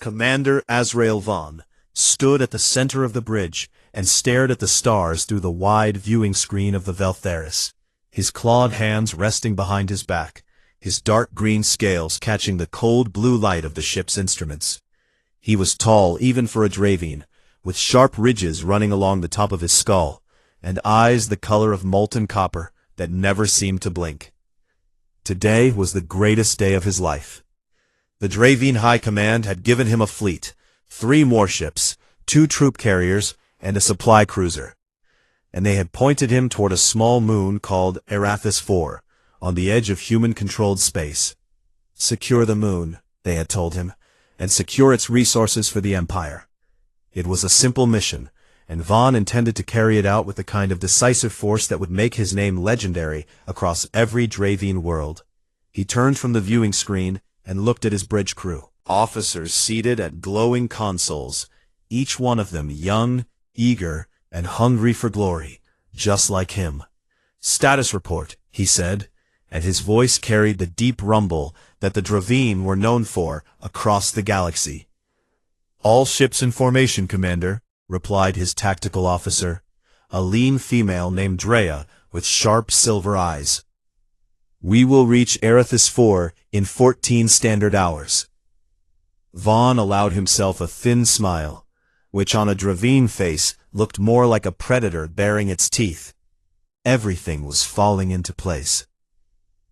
Commander Azrael Vaughn stood at the center of the bridge and stared at the stars through the wide viewing screen of the Veltheris, his clawed hands resting behind his back, his dark green scales catching the cold blue light of the ship's instruments. He was tall even for a Dravine, with sharp ridges running along the top of his skull, and eyes the color of molten copper that never seemed to blink. Today was the greatest day of his life. The Dravine High Command had given him a fleet, 3 warships, 2 troop carriers, and a supply cruiser. And they had pointed him toward a small moon called Arathis IV, on the edge of human-controlled space. Secure the moon, they had told him, and secure its resources for the Empire. It was a simple mission, and Vaughn intended to carry it out with the kind of decisive force that would make his name legendary across every Dravine world. He turned from the viewing screen and looked at his bridge crew. Officers seated at glowing consoles, each one of them young, eager, and hungry for glory, just like him. "Status report," he said, and his voice carried the deep rumble that the Dravine were known for across the galaxy. "All ships in formation, Commander," replied his tactical officer, a lean female named Drea with sharp silver eyes. "We will reach Arathis IV in 14 standard hours." Vaughn allowed himself a thin smile, which on a Dravine face looked more like a predator baring its teeth. Everything was falling into place.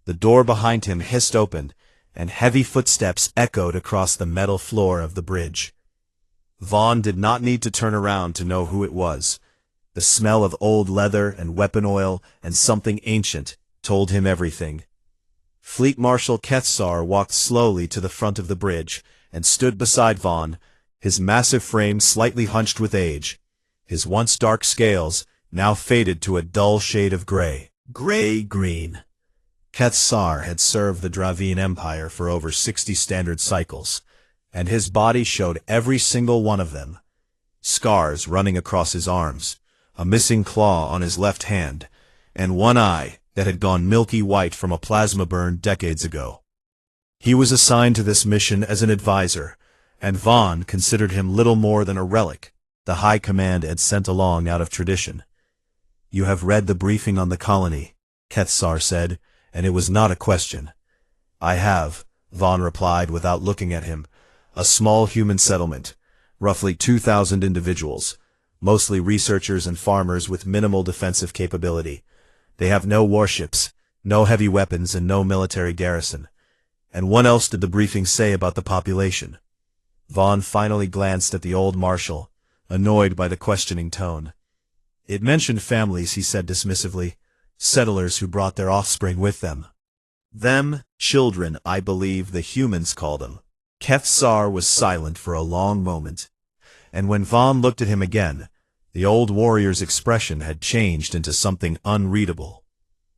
The door behind him hissed open, and heavy footsteps echoed across the metal floor of the bridge. Vaughn did not need to turn around to know who it was. The smell of old leather and weapon oil and something ancient told him everything. Fleet Marshal Kethsar walked slowly to the front of the bridge and stood beside Vaughn, his massive frame slightly hunched with age, his once dark scales now faded to a dull shade of gray. Gray-green. Kethsar had served the Dravine Empire for over 60 standard cycles, and his body showed every single one of them. Scars running across his arms, a missing claw on his left hand, and one eye that had gone milky white from a plasma burn decades ago. He was assigned to this mission as an advisor, and Vaughn considered him little more than a relic the High Command had sent along out of tradition. "You have read the briefing on the colony," Kethsar said, and it was not a question. "I have," Vaughn replied without looking at him. "A small human settlement, roughly 2,000 individuals, mostly researchers and farmers with minimal defensive capability. They have no warships, no heavy weapons, and no military garrison." "And what else did the briefing say about the population?" Vaughn finally glanced at the old marshal, annoyed by the questioning tone. "It mentioned families," he said dismissively, "settlers who brought their offspring with them." "Them, children, I believe the humans call them." Kethsar was silent for a long moment, and when Vaughn looked at him again, the old warrior's expression had changed into something unreadable.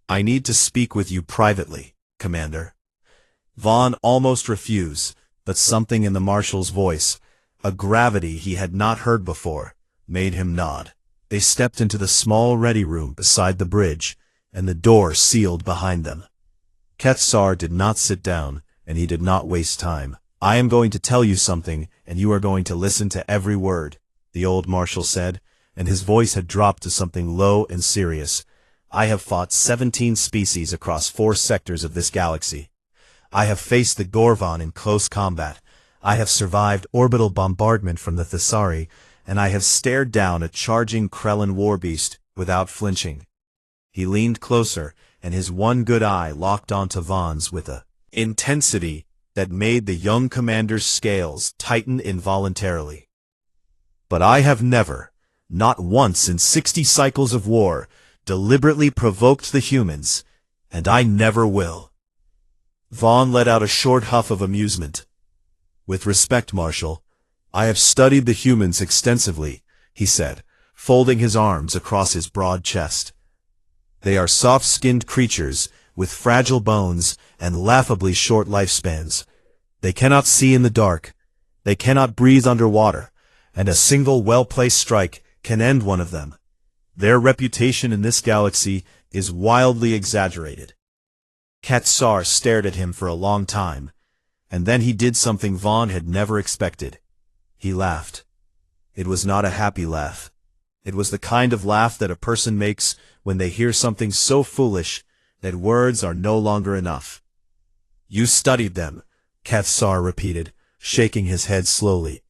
"I need to speak with you privately, Commander." Vaughn almost refused, but something in the marshal's voice, a gravity he had not heard before, made him nod. They stepped into the small ready room beside the bridge, and the door sealed behind them. Kethsar did not sit down, and he did not waste time. "I am going to tell you something, and you are going to listen to every word," the old marshal said, and his voice had dropped to something low and serious. "I have fought 17 species across 4 sectors of this galaxy. I have faced the Gorvon in close combat. I have survived orbital bombardment from the Thessari, and I have stared down a charging Krellin warbeast without flinching." He leaned closer, and his one good eye locked onto Vaughn's with a intensity that made the young commander's scales tighten involuntarily. "But I have never, not once in 60 cycles of war, deliberately provoked the humans, and I never will." Vaughn let out a short huff of amusement. "With respect, Marshal, I have studied the humans extensively," he said, folding his arms across his broad chest. "They are soft-skinned creatures with fragile bones and laughably short lifespans. They cannot see in the dark, they cannot breathe underwater, and a single well-placed strike can end one of them. Their reputation in this galaxy is wildly exaggerated." Kethsar stared at him for a long time, and then he did something Vaughn had never expected. He laughed. It was not a happy laugh. It was the kind of laugh that a person makes when they hear something so foolish that words are no longer enough. You studied them, Kethsar repeated, shaking his head slowly.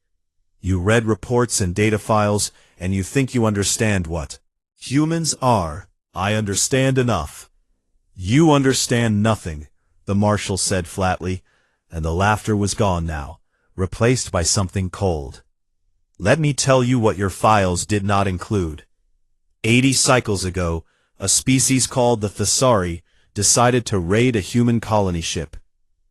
You read reports and data files, and you think you understand what humans are. I understand enough. You understand nothing, the marshal said flatly, and the laughter was gone now, replaced by something cold. Let me tell you what your files did not include. 80 cycles ago, a species called the Thesari decided to raid a human colony ship.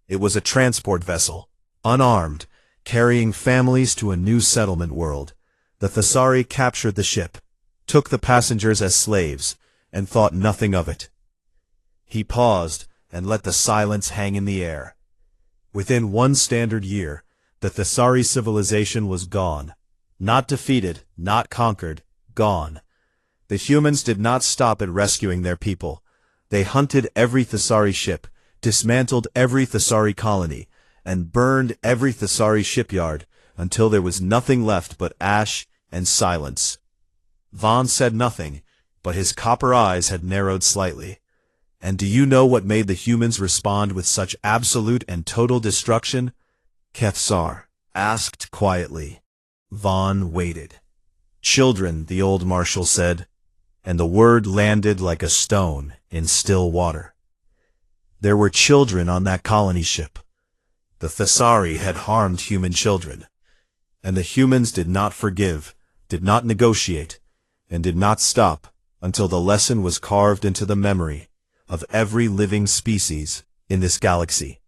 It was a transport vessel, unarmed, carrying families to a new settlement world. The Thesari captured the ship, took the passengers as slaves, and thought nothing of it. He paused and let the silence hang in the air. Within one standard year, the Thesari civilization was gone. Not defeated, not conquered, gone. The humans did not stop at rescuing their people. They hunted every Thesari ship, dismantled every Thesari colony, and burned every Thesari shipyard until there was nothing left but ash and silence. Vaughn said nothing, but his copper eyes had narrowed slightly. And do you know what made the humans respond with such absolute and total destruction? Kethsar asked quietly. Vaughn waited. Children, the old marshal said, and the word landed like a stone in still water. There were children on that colony ship. The Thesari had harmed human children, and the humans did not forgive, did not negotiate, and did not stop until the lesson was carved into the memory of every living species in this galaxy.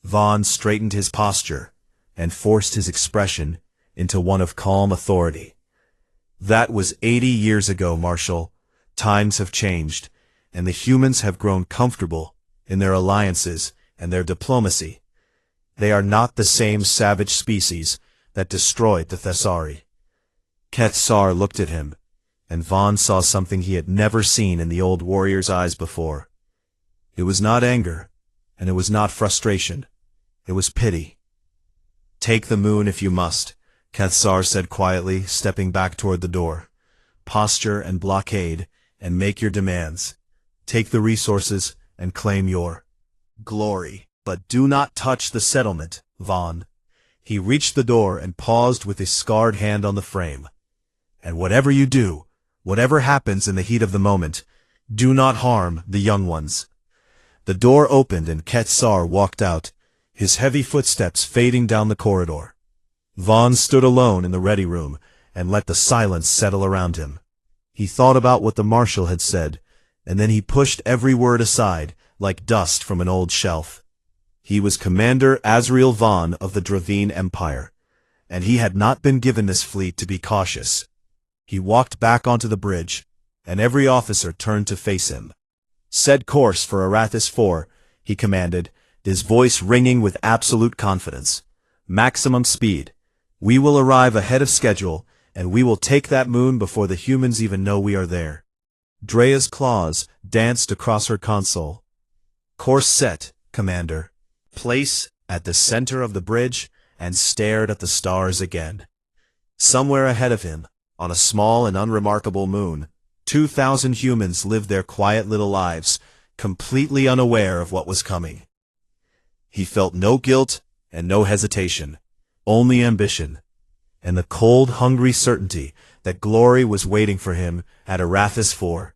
Vaughn straightened his posture and forced his expression into one of calm authority. That was 80 years ago, Marshal. Times have changed, and the humans have grown comfortable in their alliances and their diplomacy. They are not the same savage species that destroyed the Thesari. Kethsar looked at him, and Vaughn saw something he had never seen in the old warrior's eyes before. It was not anger, and it was not frustration. It was pity. Take the moon if you must, Kethsar said quietly, stepping back toward the door. Posture and blockade, and make your demands. Take the resources and claim your glory. But do not touch the settlement, Vaughn. He reached the door and paused with his scarred hand on the frame. And whatever you do, whatever happens in the heat of the moment, do not harm the young ones. The door opened and Kethsar walked out, his heavy footsteps fading down the corridor. Vaughn stood alone in the ready room and let the silence settle around him. He thought about what the marshal had said, and then he pushed every word aside like dust from an old shelf. He was Commander Azrael Vaughn of the Dravine Empire, and he had not been given this fleet to be cautious. He walked back onto the bridge, and every officer turned to face him. Set course for Arathis IV, he commanded, his voice ringing with absolute confidence. Maximum speed. We will arrive ahead of schedule, and we will take that moon before the humans even know we are there. Drea's claws danced across her console. Course set, Commander. Place at the center of the bridge and stared at the stars again. Somewhere ahead of him, on a small and unremarkable moon, 2,000 humans lived their quiet little lives, completely unaware of what was coming. He felt no guilt and no hesitation, only ambition, and the cold, hungry certainty that glory was waiting for him at Arathis IV.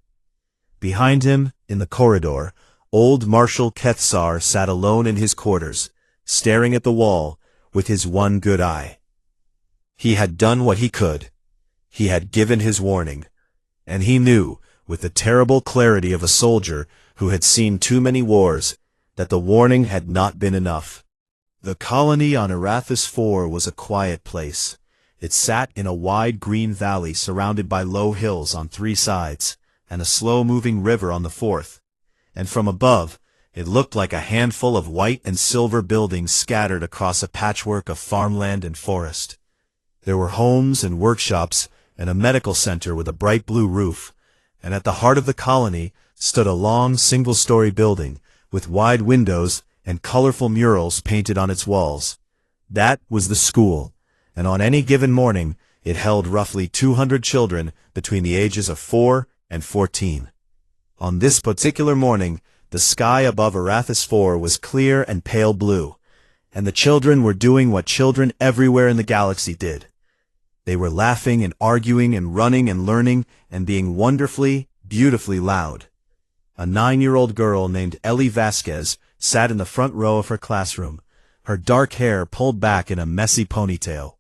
Behind him, in the corridor, old Marshal Kethsar sat alone in his quarters, staring at the wall with his one good eye. He had done what he could. He had given his warning, and he knew, with the terrible clarity of a soldier who had seen too many wars, that the warning had not been enough. The colony on Arathis IV was a quiet place. It sat in a wide green valley surrounded by low hills on 3 sides, and a slow-moving river on the 4th. And from above, it looked like a handful of white and silver buildings scattered across a patchwork of farmland and forest. There were homes and workshops, and a medical center with a bright blue roof, and at the heart of the colony stood a long single-story building with wide windows and colorful murals painted on its walls. That was the school, and on any given morning, it held roughly 200 children between the ages of 4 and 14. On this particular morning, the sky above Arathis 4 was clear and pale blue, and the children were doing what children everywhere in the galaxy did. They were laughing and arguing and running and learning and being wonderfully, beautifully loud. A 9-year-old girl named Ellie Vasquez sat in the front row of her classroom, her dark hair pulled back in a messy ponytail.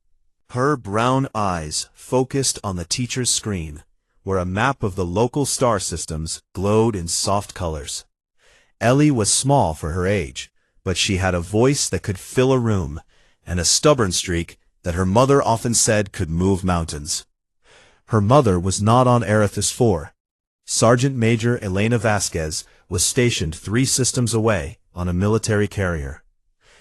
Her brown eyes focused on the teacher's screen, where a map of the local star systems glowed in soft colors. Ellie was small for her age, but she had a voice that could fill a room, and a stubborn streak that her mother often said could move mountains. Her mother was not on Arathis 4. Sergeant Major Elena Vasquez was stationed 3 systems away on a military carrier.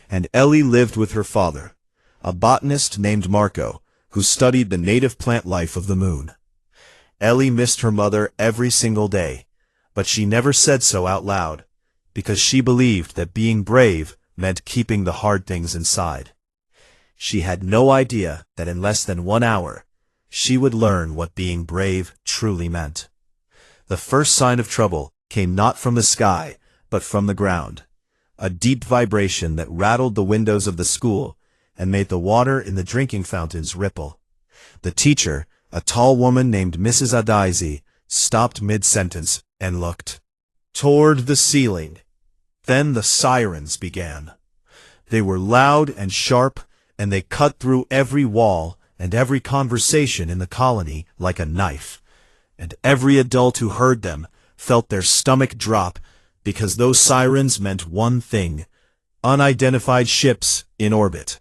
And Ellie lived with her father, a botanist named Marco, who studied the native plant life of the moon. Ellie missed her mother every single day, but she never said so out loud, because she believed that being brave meant keeping the hard things inside. She had no idea that in less than 1 hour, she would learn what being brave truly meant. The first sign of trouble came not from the sky, but from the ground. A deep vibration that rattled the windows of the school and made the water in the drinking fountains ripple. The teacher, a tall woman named Mrs. Adaizi, stopped mid-sentence and looked toward the ceiling. Then the sirens began. They were loud and sharp, and they cut through every wall and every conversation in the colony like a knife. And every adult who heard them felt their stomach drop, because those sirens meant one thing: unidentified ships in orbit.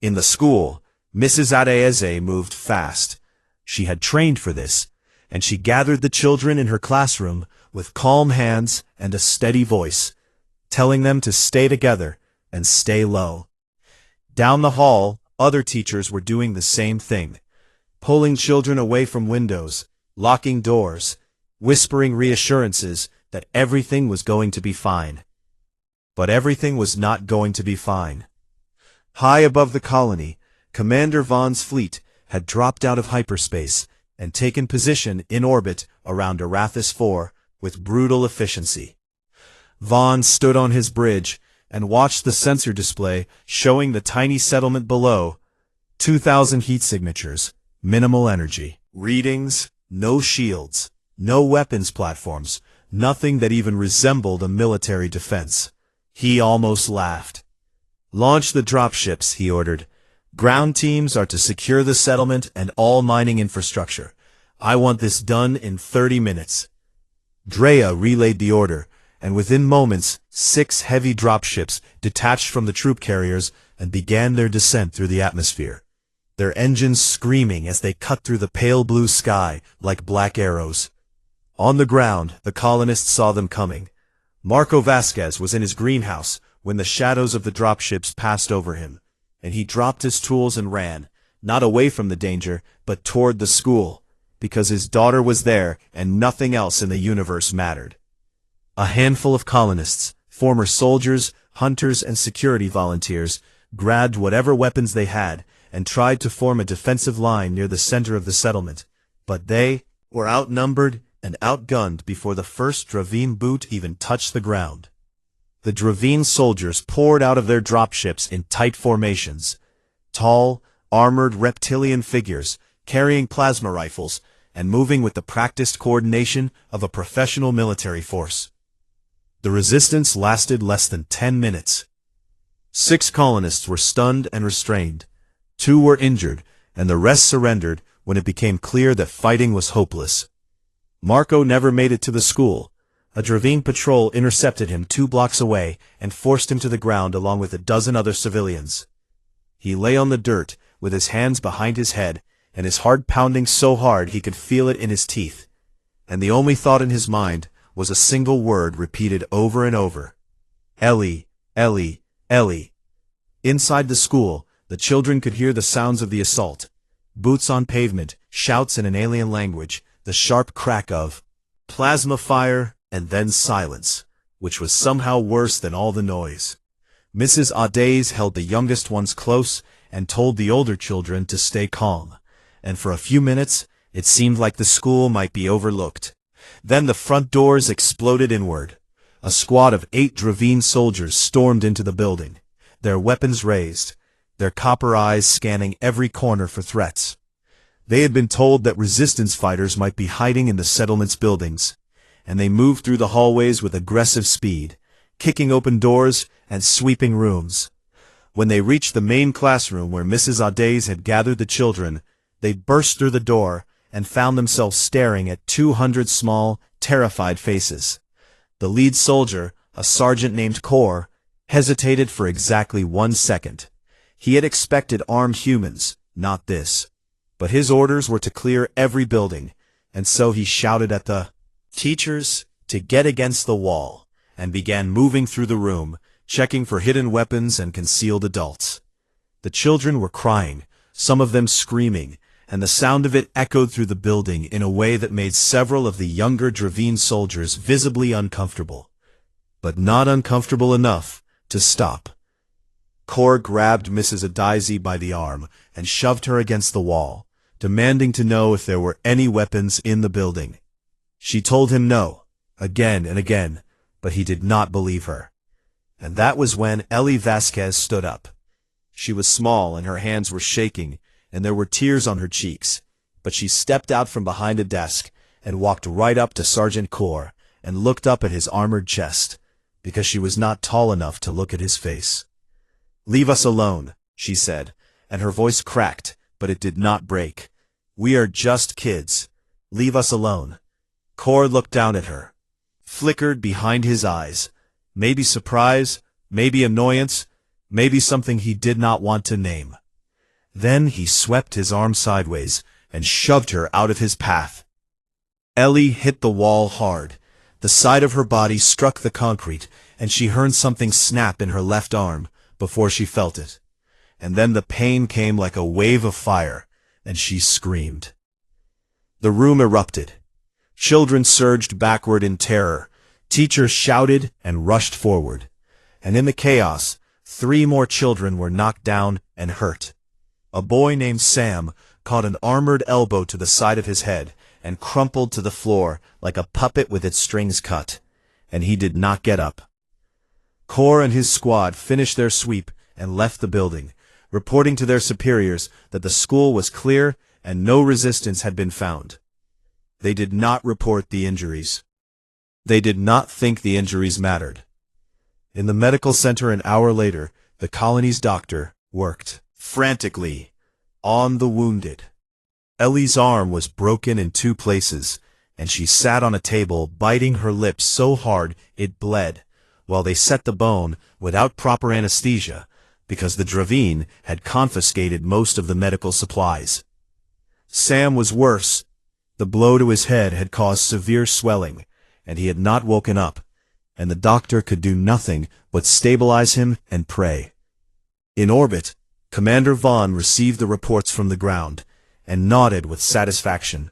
In the school, Mrs. Adaizi moved fast. She had trained for this, and she gathered the children in her classroom with calm hands and a steady voice, telling them to stay together and stay low. Down the hall, other teachers were doing the same thing, pulling children away from windows, locking doors, whispering reassurances that everything was going to be fine. But everything was not going to be fine. High above the colony, Commander Vaughn's fleet had dropped out of hyperspace and taken position in orbit around Arathis 4 with brutal efficiency. Vaughn stood on his bridge and watched the sensor display showing the tiny settlement below. 2,000 heat signatures, minimal energy. Readings, no shields, no weapons platforms, nothing that even resembled a military defense. He almost laughed. "Launch the dropships," he ordered. "Ground teams are to secure the settlement and all mining infrastructure. I want this done in 30 minutes. Drea relayed the order, and within moments, 6 heavy dropships detached from the troop carriers and began their descent through the atmosphere, their engines screaming as they cut through the pale blue sky like black arrows. On the ground, the colonists saw them coming. Marco Vasquez was in his greenhouse when the shadows of the dropships passed over him, and he dropped his tools and ran, not away from the danger, but toward the school, because his daughter was there and nothing else in the universe mattered. A handful of colonists, former soldiers, hunters, and security volunteers, grabbed whatever weapons they had and tried to form a defensive line near the center of the settlement, but they were outnumbered and outgunned before the first Dravine boot even touched the ground. The Dravine soldiers poured out of their dropships in tight formations, tall, armored reptilian figures carrying plasma rifles and moving with the practiced coordination of a professional military force. The resistance lasted less than 10 minutes. 6 colonists were stunned and restrained, 2 were injured, and the rest surrendered when it became clear that fighting was hopeless. Marco never made it to the school. A Dravine patrol intercepted him 2 blocks away and forced him to the ground along with a dozen other civilians. He lay on the dirt with his hands behind his head and his heart pounding so hard he could feel it in his teeth. And the only thought in his mind was a single word repeated over and over: Ellie, Ellie, Ellie. Inside the school, the children could hear the sounds of the assault. Boots on pavement, shouts in an alien language, the sharp crack of plasma fire, and then silence, which was somehow worse than all the noise. Mrs. Adaizi held the youngest ones close and told the older children to stay calm. And for a few minutes, it seemed like the school might be overlooked. Then the front doors exploded inward. A squad of 8 Dravine soldiers stormed into the building, their weapons raised, their copper eyes scanning every corner for threats. They had been told that resistance fighters might be hiding in the settlement's buildings, and they moved through the hallways with aggressive speed, kicking open doors and sweeping rooms. When they reached the main classroom where Mrs. Audays had gathered the children, they burst through the door and found themselves staring at 200 small, terrified faces. The lead soldier, a sergeant named Kor, hesitated for exactly 1 second. He had expected armed humans, not this. But his orders were to clear every building, and so he shouted at the teachers to get against the wall, and began moving through the room, checking for hidden weapons and concealed adults. The children were crying, some of them screaming, and the sound of it echoed through the building in a way that made several of the younger Dravine soldiers visibly uncomfortable. But not uncomfortable enough to stop. Kor grabbed Mrs. Audays by the arm and shoved her against the wall, demanding to know if there were any weapons in the building. She told him no, again and again, but he did not believe her. And that was when Ellie Vasquez stood up. She was small and her hands were shaking, and there were tears on her cheeks, but she stepped out from behind a desk and walked right up to Sergeant Kor and looked up at his armored chest, because she was not tall enough to look at his face. "Leave us alone," she said, and her voice cracked, but it did not break. "We are just kids. Leave us alone." Kor looked down at her. Flickered behind his eyes, maybe surprise, maybe annoyance, maybe something he did not want to name. Then he swept his arm sideways and shoved her out of his path. Ellie hit the wall hard. The side of her body struck the concrete, and she heard something snap in her left arm before she felt it. And then the pain came like a wave of fire, and she screamed. The room erupted. Children surged backward in terror. Teachers shouted and rushed forward. And in the chaos, 3 more children were knocked down and hurt. A boy named Sam caught an armored elbow to the side of his head and crumpled to the floor like a puppet with its strings cut, and he did not get up. Kor and his squad finished their sweep and left the building, reporting to their superiors that the school was clear and no resistance had been found. They did not report the injuries. They did not think the injuries mattered. In the medical center an hour later, the colony's doctor worked frantically on the wounded. Ellie's arm was broken in 2 places, and she sat on a table biting her lips so hard it bled, while they set the bone without proper anesthesia, because the Dravine had confiscated most of the medical supplies. Sam was worse. The blow to his head had caused severe swelling, and he had not woken up, and the doctor could do nothing but stabilize him and pray. In orbit, Commander Vaughn received the reports from the ground, and nodded with satisfaction.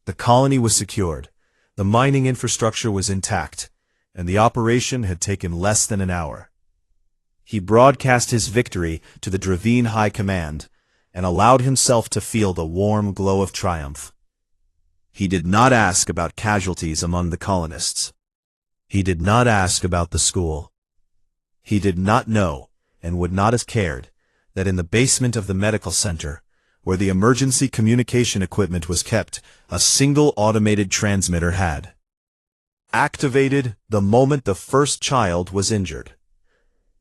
The colony was secured, the mining infrastructure was intact, and the operation had taken less than an hour. He broadcast his victory to the Dravine High Command, and allowed himself to feel the warm glow of triumph. He did not ask about casualties among the colonists. He did not ask about the school. He did not know, and would not have cared, that in the basement of the medical center, where the emergency communication equipment was kept, a single automated transmitter had activated the moment the first child was injured.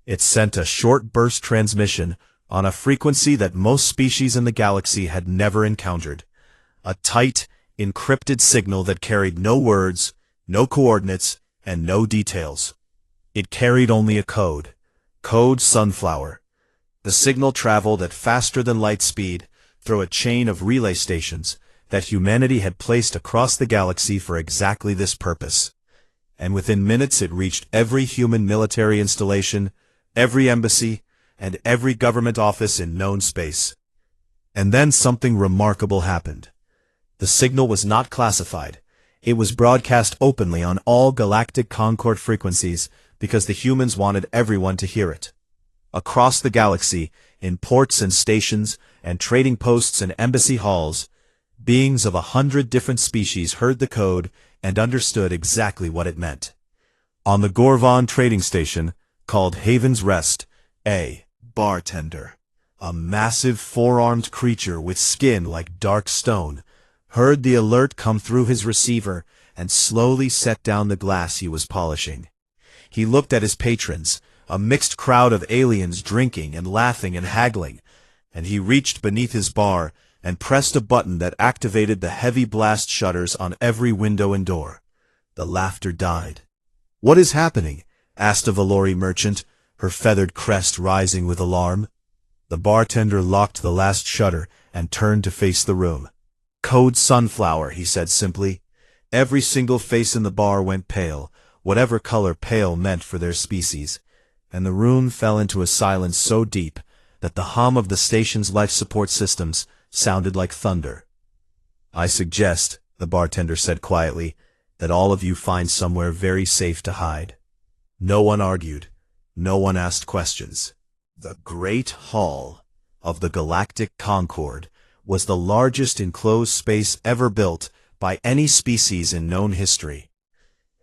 It sent a short burst transmission on a frequency that most species in the galaxy had never encountered, a tight, encrypted signal that carried no words, no coordinates, and no details. It carried only a code. Code Sunflower. The signal traveled at faster than light speed through a chain of relay stations that humanity had placed across the galaxy for exactly this purpose. And within minutes it reached every human military installation, every embassy, and every government office in known space. And then something remarkable happened. The signal was not classified. It was broadcast openly on all galactic Concord frequencies because the humans wanted everyone to hear it. Across the galaxy, in ports and stations, and trading posts and embassy halls, beings of 100 different species heard the code and understood exactly what it meant. On the Gorvan trading station, called Haven's Rest, a bartender, a massive four-armed creature with skin like dark stone, heard the alert come through his receiver and slowly set down the glass he was polishing. He looked at his patrons, a mixed crowd of aliens drinking and laughing and haggling, and he reached beneath his bar and pressed a button that activated the heavy blast shutters on every window and door. The laughter died. "What is happening?" asked a Valori merchant, her feathered crest rising with alarm. The bartender locked the last shutter and turned to face the room. "Code Sunflower," he said simply. Every single face in the bar went pale, whatever color pale meant for their species, and the room fell into a silence so deep that the hum of the station's life support systems sounded like thunder. "I suggest," the bartender said quietly, "that all of you find somewhere very safe to hide." No one argued. No one asked questions. The Great Hall of the Galactic Concord was the largest enclosed space ever built by any species in known history.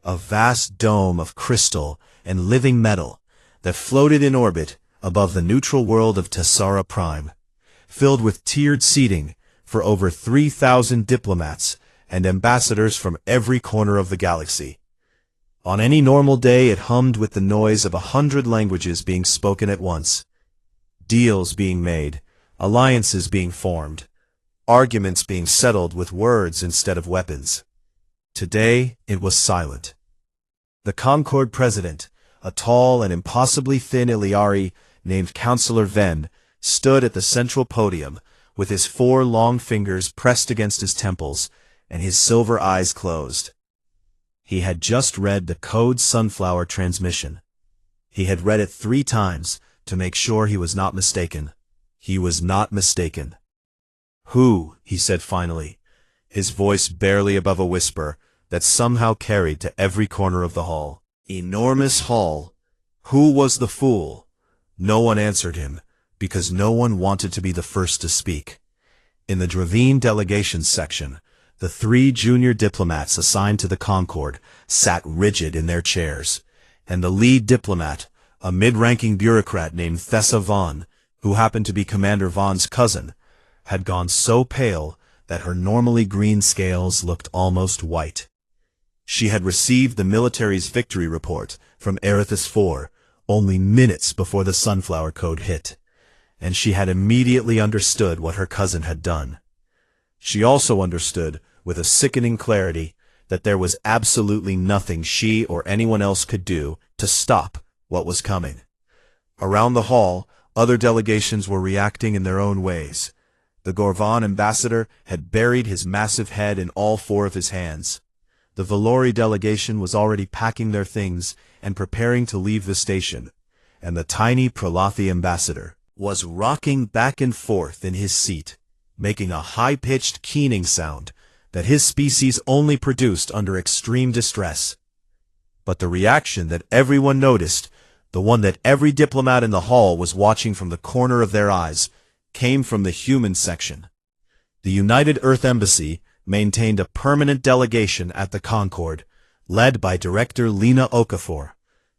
A vast dome of crystal and living metal that floated in orbit above the neutral world of Tessara Prime, filled with tiered seating for over 3,000 diplomats and ambassadors from every corner of the galaxy. On any normal day it hummed with the noise of 100 languages being spoken at once, deals being made, alliances being formed, arguments being settled with words instead of weapons. Today it was silent. The Concord president, a tall and impossibly thin Iliari named Councillor Venn, stood at the central podium with his 4 long fingers pressed against his temples and his silver eyes closed. He had just read the Code Sunflower transmission. He had read it 3 times to make sure he was not mistaken. He was not mistaken. "Who?" he said finally, his voice barely above a whisper that somehow carried to every corner of the hall. Enormous hall. Who was the fool? No one answered him, because no one wanted to be the first to speak. In the Dravine delegation section, the 3 junior diplomats assigned to the Concord sat rigid in their chairs, and the lead diplomat, a mid-ranking bureaucrat named Thessa Vaughn, who happened to be Commander Vaughn's cousin, had gone so pale that her normally green scales looked almost white. She had received the military's victory report from Erithus IV only minutes before the Sunflower Code hit, and she had immediately understood what her cousin had done. She also understood, with a sickening clarity, that there was absolutely nothing she or anyone else could do to stop what was coming. Around the hall, other delegations were reacting in their own ways. The Gorvan ambassador had buried his massive head in all 4 of his hands. The Valori delegation was already packing their things and preparing to leave the station, and the tiny Pralathi ambassador was rocking back and forth in his seat, making a high-pitched keening sound that his species only produced under extreme distress. But the reaction that everyone noticed, the one that every diplomat in the hall was watching from the corner of their eyes, came from the human section. The United Earth Embassy maintained a permanent delegation at the Concord, led by Director Lena Okafor,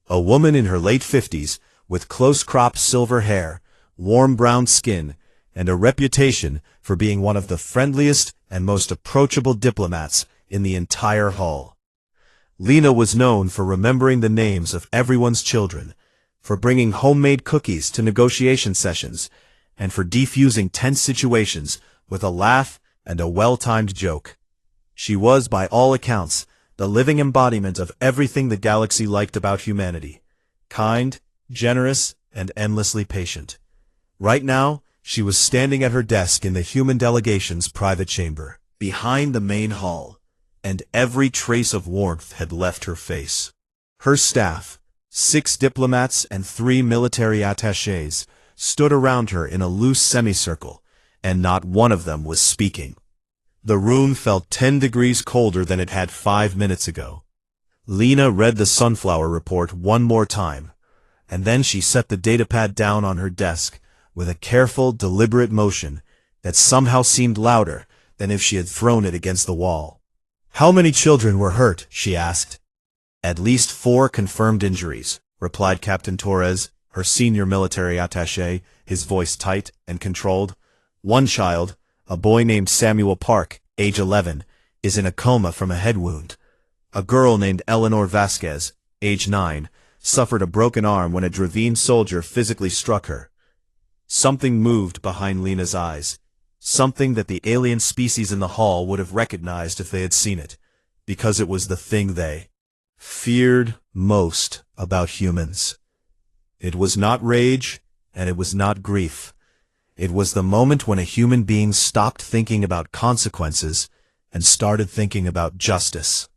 a woman in her late 50s with close-cropped silver hair, warm brown skin, and a reputation for being one of the friendliest and most approachable diplomats in the entire hall. Lena was known for remembering the names of everyone's children, for bringing homemade cookies to negotiation sessions, and for defusing tense situations with a laugh and a well-timed joke. She was, by all accounts, the living embodiment of everything the galaxy liked about humanity: kind, generous, and endlessly patient. Right now, she was standing at her desk in the human delegation's private chamber, behind the main hall, and every trace of warmth had left her face. Her staff, 6 diplomats and 3 military attachés, stood around her in a loose semicircle, and not one of them was speaking. The room felt 10 degrees colder than it had 5 minutes ago. Lena read the Sunflower report one more time, and then she set the datapad down on her desk, with a careful, deliberate motion that somehow seemed louder than if she had thrown it against the wall. "How many children were hurt?" she asked. "At least 4 confirmed injuries," replied Captain Torres, her senior military attaché, his voice tight and controlled. "One child, a boy named Samuel Park, age 11, is in a coma from a head wound. A girl named Eleanor Vasquez, age 9, suffered a broken arm when a Dravine soldier physically struck her." Something moved behind Lena's eyes, something that the alien species in the hall would have recognized if they had seen it, because it was the thing they feared most about humans. It was not rage, and it was not grief. It was the moment when a human being stopped thinking about consequences and started thinking about justice.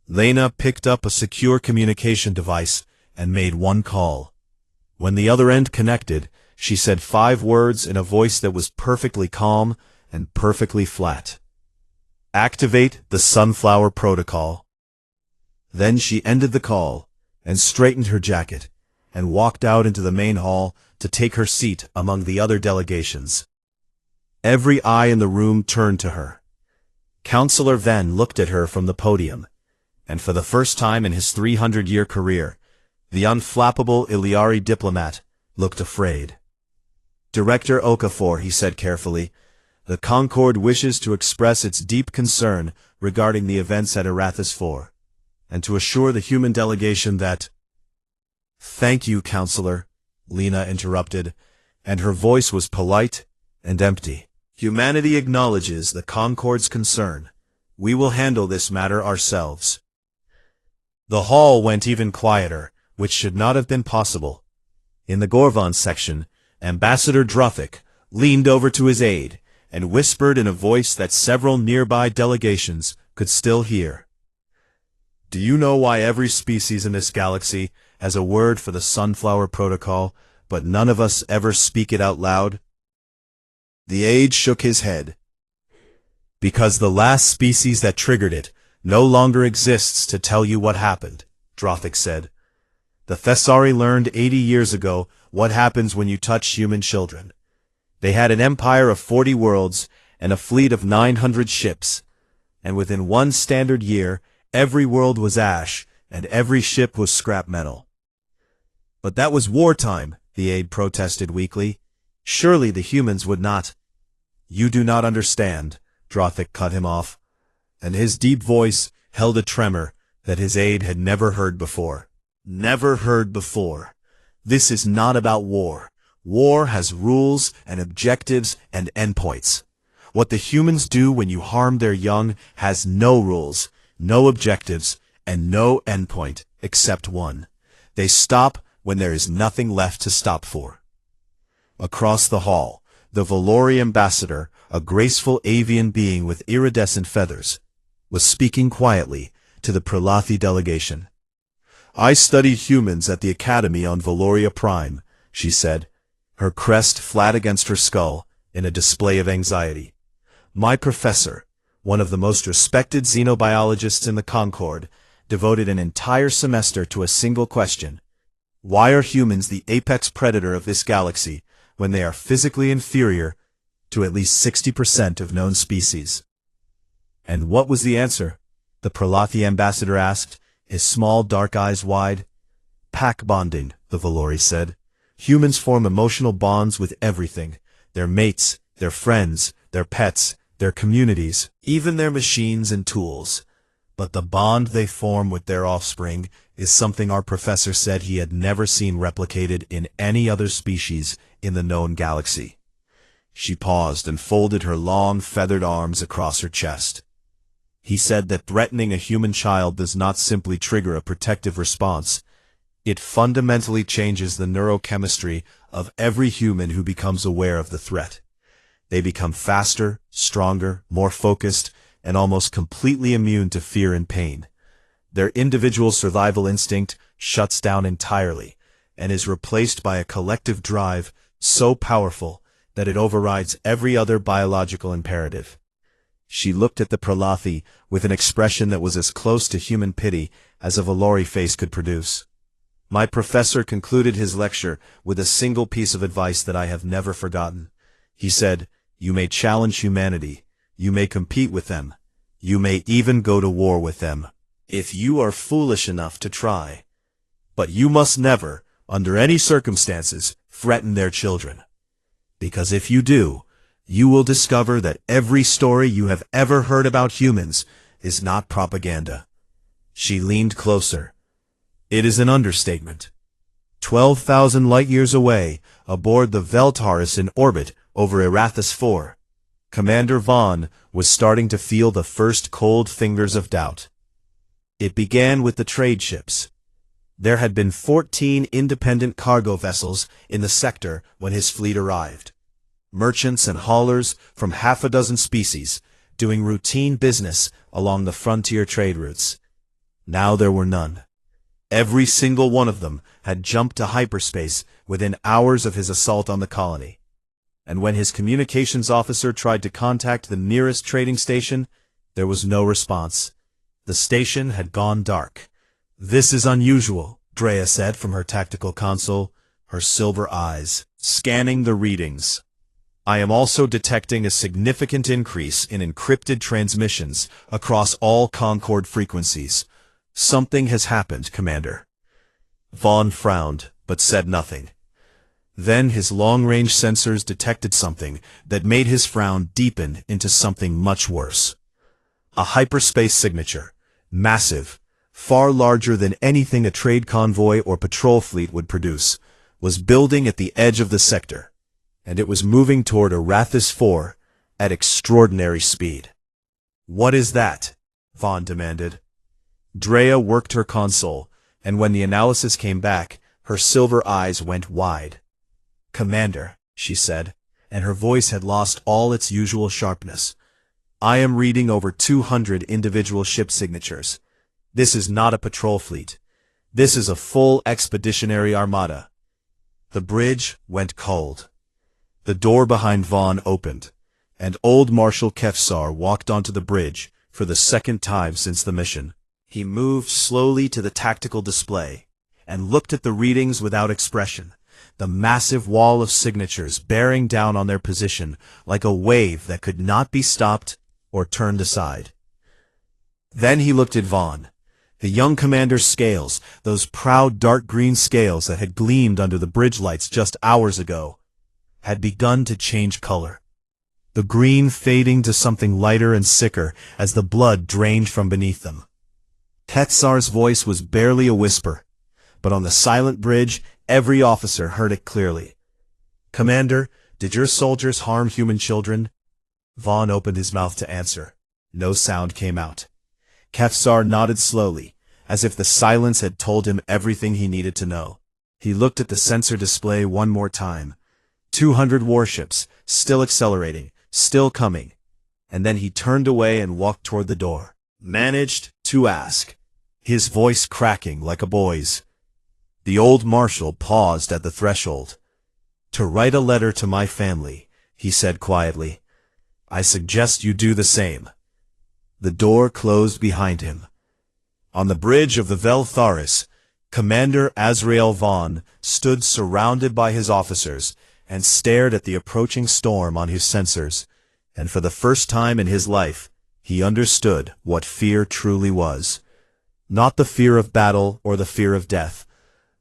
Lena picked up a secure communication device and made one call. When the other end connected, she said 5 words in a voice that was perfectly calm and perfectly flat. "Activate the Sunflower Protocol." Then she ended the call and straightened her jacket and walked out into the main hall to take her seat among the other delegations. Every eye in the room turned to her. Counselor Venn looked at her from the podium, and for the first time in his 300-year career, the unflappable Iliari diplomat looked afraid. "Director Okafor," he said carefully, "the Concord wishes to express its deep concern regarding the events at Arathis 4, and to assure the human delegation that—" "Thank you, Counselor," Lena interrupted, and her voice was polite and empty. "Humanity acknowledges the Concord's concern. We will handle this matter ourselves." The hall went even quieter, which should not have been possible. In the Gorvan section, Ambassador Druthick leaned over to his aide and whispered in a voice that several nearby delegations could still hear. "Do you know why every species in this galaxy has a word for the Sunflower Protocol, but none of us ever speak it out loud?" The aide shook his head. "Because the last species that triggered it no longer exists to tell you what happened," Drothic said. "The Thessari learned 80 years ago what happens when you touch human children. They had an empire of 40 worlds and a fleet of 900 ships, and within 1 standard year, every world was ash and every ship was scrap metal." "But that was wartime," the aide protested weakly. "Surely the humans would not—" "You do not understand," Drothic cut him off, and his deep voice held a tremor that his aide had never heard before. "Never heard before. This is not about war. War has rules and objectives and endpoints. What the humans do when you harm their young has no rules, no objectives, and no endpoint except one. They stop when there is nothing left to stop for." Across the hall, the Valori ambassador, a graceful avian being with iridescent feathers, was speaking quietly to the Pralathi delegation. "I studied humans at the Academy on Valoria Prime," she said, her crest flat against her skull in a display of anxiety. "My professor, one of the most respected xenobiologists in the Concord, devoted an entire semester to a single question. Why are humans the apex predator of this galaxy when they are physically inferior to at least 60% of known species?" "And what was the answer?" the Pralathi ambassador asked, his small dark eyes wide. "Pack bonding," the Valori said. "Humans form emotional bonds with everything, their mates, their friends, their pets, their communities, even their machines and tools. But the bond they form with their offspring is something our professor said he had never seen replicated in any other species in the known galaxy." She paused and folded her long, feathered arms across her chest. "He said that threatening a human child does not simply trigger a protective response. It fundamentally changes the neurochemistry of every human who becomes aware of the threat. They become faster, stronger, more focused, and almost completely immune to fear and pain. Their individual survival instinct shuts down entirely and is replaced by a collective drive so powerful that it overrides every other biological imperative." She looked at the Pralathi with an expression that was as close to human pity as a Valori face could produce. My professor concluded his lecture with a single piece of advice that I have never forgotten. He said, "You may challenge humanity. You may compete with them. You may even go to war with them, if you are foolish enough to try. But you must never, under any circumstances, threaten their children. Because if you do, you will discover that every story you have ever heard about humans is not propaganda." She leaned closer. It is an understatement. 12,000 light-years away, aboard the Veltaris in orbit over Arathis IV, Commander Vaughn was starting to feel the first cold fingers of doubt. It began with the trade ships. There had been 14 independent cargo vessels in the sector when his fleet arrived. Merchants and haulers from half a dozen species, doing routine business along the frontier trade routes. Now there were none. Every single one of them had jumped to hyperspace within hours of his assault on the colony. And when his communications officer tried to contact the nearest trading station, there was no response. The station had gone dark. "This is unusual," Drea said from her tactical console, her silver eyes scanning the readings. "I am also detecting a significant increase in encrypted transmissions across all Concord frequencies. Something has happened, Commander." Vaughn frowned, but said nothing. Then his long-range sensors detected something that made his frown deepen into something much worse. A hyperspace signature, massive, far larger than anything a trade convoy or patrol fleet would produce, was building at the edge of the sector, and it was moving toward Arathis IV at extraordinary speed. "What is that?" Vaughn demanded. Drea worked her console, and when the analysis came back, her silver eyes went wide. "Commander," she said, and her voice had lost all its usual sharpness, "I am reading over 200 individual ship signatures. This is not a patrol fleet. This is a full expeditionary armada." The bridge went cold. The door behind Vaughn opened, and old Marshal Kefsar walked onto the bridge for the second time since the mission. He moved slowly to the tactical display and looked at the readings without expression, the massive wall of signatures bearing down on their position like a wave that could not be stopped or turned aside. Then he looked at Vaughn. The young commander's scales, those proud dark green scales that had gleamed under the bridge lights just hours ago, had begun to change color, the green fading to something lighter and sicker as the blood drained from beneath them. Kefsar's voice was barely a whisper, but on the silent bridge, every officer heard it clearly. "Commander, did your soldiers harm human children?" Vaughn opened his mouth to answer. No sound came out. Kefsar nodded slowly, as if the silence had told him everything he needed to know. He looked at the sensor display one more time. 200 warships, still accelerating, still coming. And then he turned away and walked toward the door. "Managed to ask," his voice cracking like a boy's. The old marshal paused at the threshold. "To write a letter to my family," he said quietly. "I suggest you do the same." The door closed behind him. On the bridge of the Veltharis, Commander Azrael Vaughn stood surrounded by his officers and stared at the approaching storm on his sensors, and for the first time in his life, he understood what fear truly was. Not the fear of battle or the fear of death,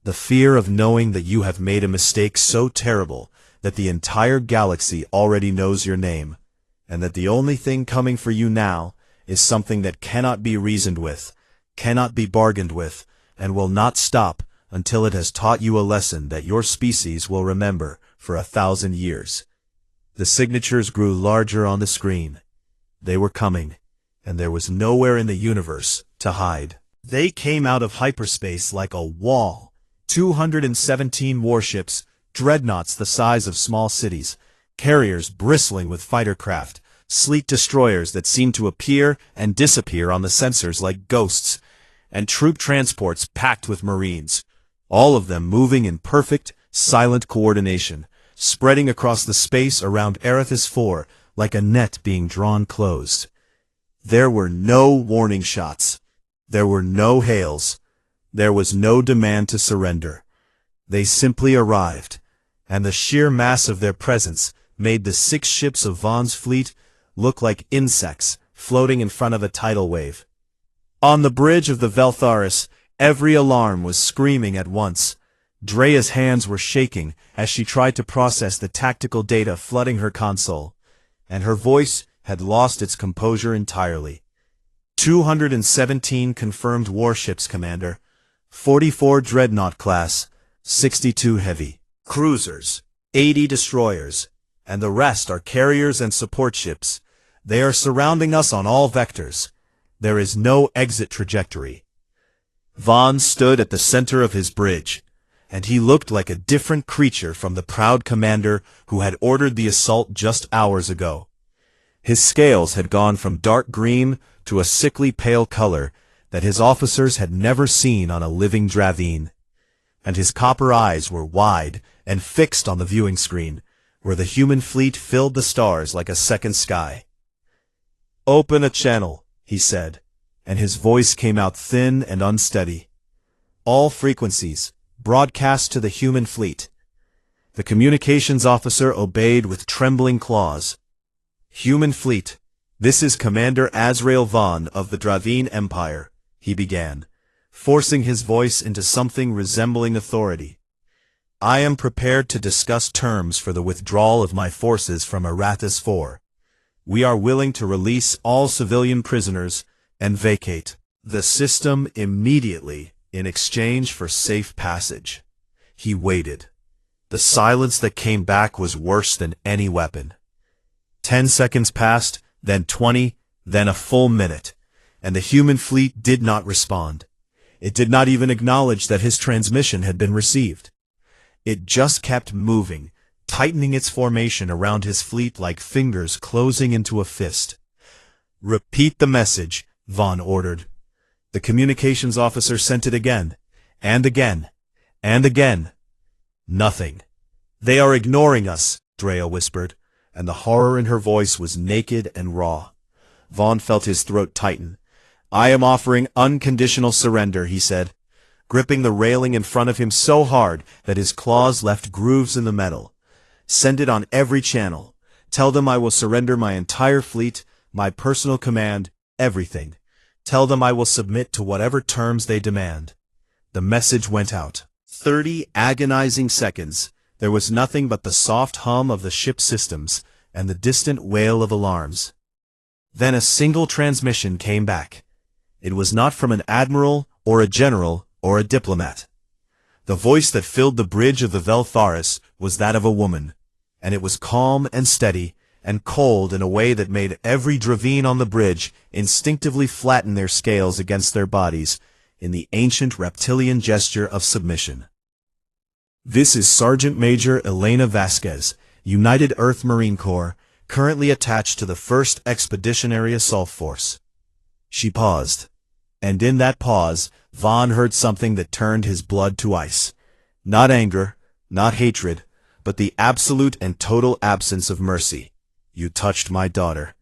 the fear of knowing that you have made a mistake so terrible that the entire galaxy already knows your name, and that the only thing coming for you now is something that cannot be reasoned with, cannot be bargained with, and will not stop until it has taught you a lesson that your species will remember for 1,000 years. The signatures grew larger on the screen. They were coming, and there was nowhere in the universe to hide. They came out of hyperspace like a wall. 217 warships, dreadnoughts the size of small cities, carriers bristling with fighter craft, sleek destroyers that seemed to appear and disappear on the sensors like ghosts, and troop transports packed with Marines, all of them moving in perfect, silent coordination, spreading across the space around Arathis IV like a net being drawn closed. There were no warning shots. There were no hails. There was no demand to surrender. They simply arrived, and the sheer mass of their presence made the 6 ships of Vaughn's fleet look like insects floating in front of a tidal wave. On the bridge of the Veltharis, every alarm was screaming at once. Drea's hands were shaking as she tried to process the tactical data flooding her console, and her voice had lost its composure entirely. 217 confirmed warships, Commander. 44 Dreadnought class, 62 heavy cruisers, 80 destroyers, and the rest are carriers and support ships. They are surrounding us on all vectors. There is no exit trajectory. Vaughn stood at the center of his bridge, and he looked like a different creature from the proud commander who had ordered the assault just hours ago. His scales had gone from dark green to a sickly pale color that his officers had never seen on a living Dravine, and his copper eyes were wide and fixed on the viewing screen, where the human fleet filled the stars like a second sky. "Open a channel," he said, and his voice came out thin and unsteady. "All frequencies, broadcast to the human fleet." The communications officer obeyed with trembling claws. "Human fleet, this is Commander Azrael Vaughn of the Dravine Empire," he began, forcing his voice into something resembling authority. "I am prepared to discuss terms for the withdrawal of my forces from Arathis IV. We are willing to release all civilian prisoners and vacate the system immediately in exchange for safe passage." He waited. The silence that came back was worse than any weapon. 10 seconds passed, then 20, then a full minute, and the human fleet did not respond. It did not even acknowledge that his transmission had been received. It just kept moving, tightening its formation around his fleet like fingers closing into a fist. "Repeat the message," Vaughn ordered. The communications officer sent it again, and again, and again. Nothing. "They are ignoring us," Drea whispered, and the horror in her voice was naked and raw. Vaughn felt his throat tighten. "I am offering unconditional surrender," he said, gripping the railing in front of him so hard that his claws left grooves in the metal. "Send it on every channel. Tell them I will surrender my entire fleet, my personal command, everything. Tell them I will submit to whatever terms they demand." The message went out. 30 agonizing seconds. There was nothing but the soft hum of the ship's systems and the distant wail of alarms. Then a single transmission came back. It was not from an admiral or a general or a diplomat. The voice that filled the bridge of the Veltharis was that of a woman, and it was calm and steady and cold in a way that made every Dravine on the bridge instinctively flatten their scales against their bodies in the ancient reptilian gesture of submission. "This is Sergeant Major Elena Vasquez, United Earth Marine Corps, currently attached to the 1st Expeditionary Assault Force." She paused, and in that pause, Vaughn heard something that turned his blood to ice. Not anger, not hatred, but the absolute and total absence of mercy. "You touched my daughter."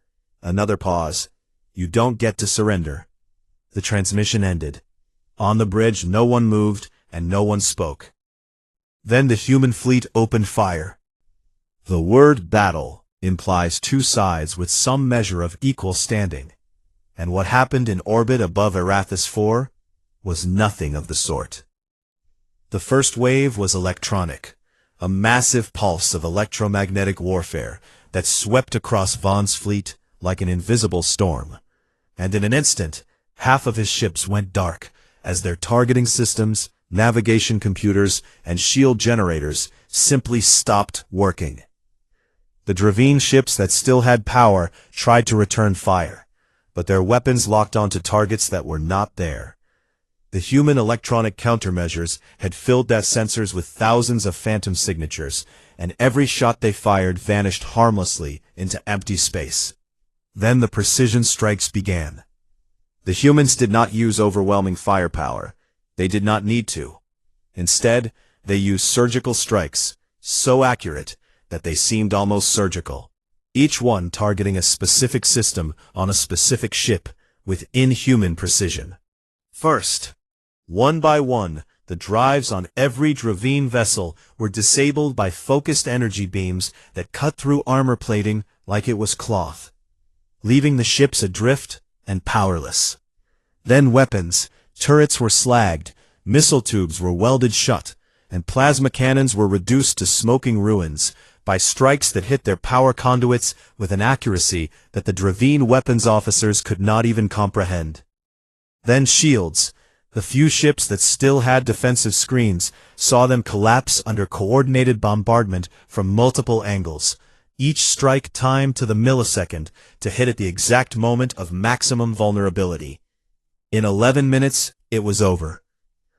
Another pause. "You don't get to surrender." The transmission ended. On the bridge, no one moved and no one spoke. Then the human fleet opened fire. The word battle implies two sides with some measure of equal standing, and what happened in orbit above Arathis IV was nothing of the sort. The first wave was electronic, a massive pulse of electromagnetic warfare that swept across Vaughn's fleet like an invisible storm, and in an instant, half of his ships went dark as their targeting systems, navigation computers, and shield generators simply stopped working. The Dravine ships that still had power tried to return fire, but their weapons locked onto targets that were not there. The human electronic countermeasures had filled their sensors with thousands of phantom signatures, and every shot they fired vanished harmlessly into empty space. Then the precision strikes began. The humans did not use overwhelming firepower. They did not need to. Instead, they used surgical strikes, so accurate that they seemed almost surgical, each one targeting a specific system on a specific ship with inhuman precision. First, One by one, the drives on every Dravine vessel were disabled by focused energy beams that cut through armor plating like it was cloth, leaving the ships adrift and powerless. Then weapons, turrets were slagged, missile tubes were welded shut, and plasma cannons were reduced to smoking ruins by strikes that hit their power conduits with an accuracy that the Dravine weapons officers could not even comprehend. Then shields, the few ships that still had defensive screens, saw them collapse under coordinated bombardment from multiple angles, each strike timed to the millisecond to hit at the exact moment of maximum vulnerability. In 11 minutes, it was over.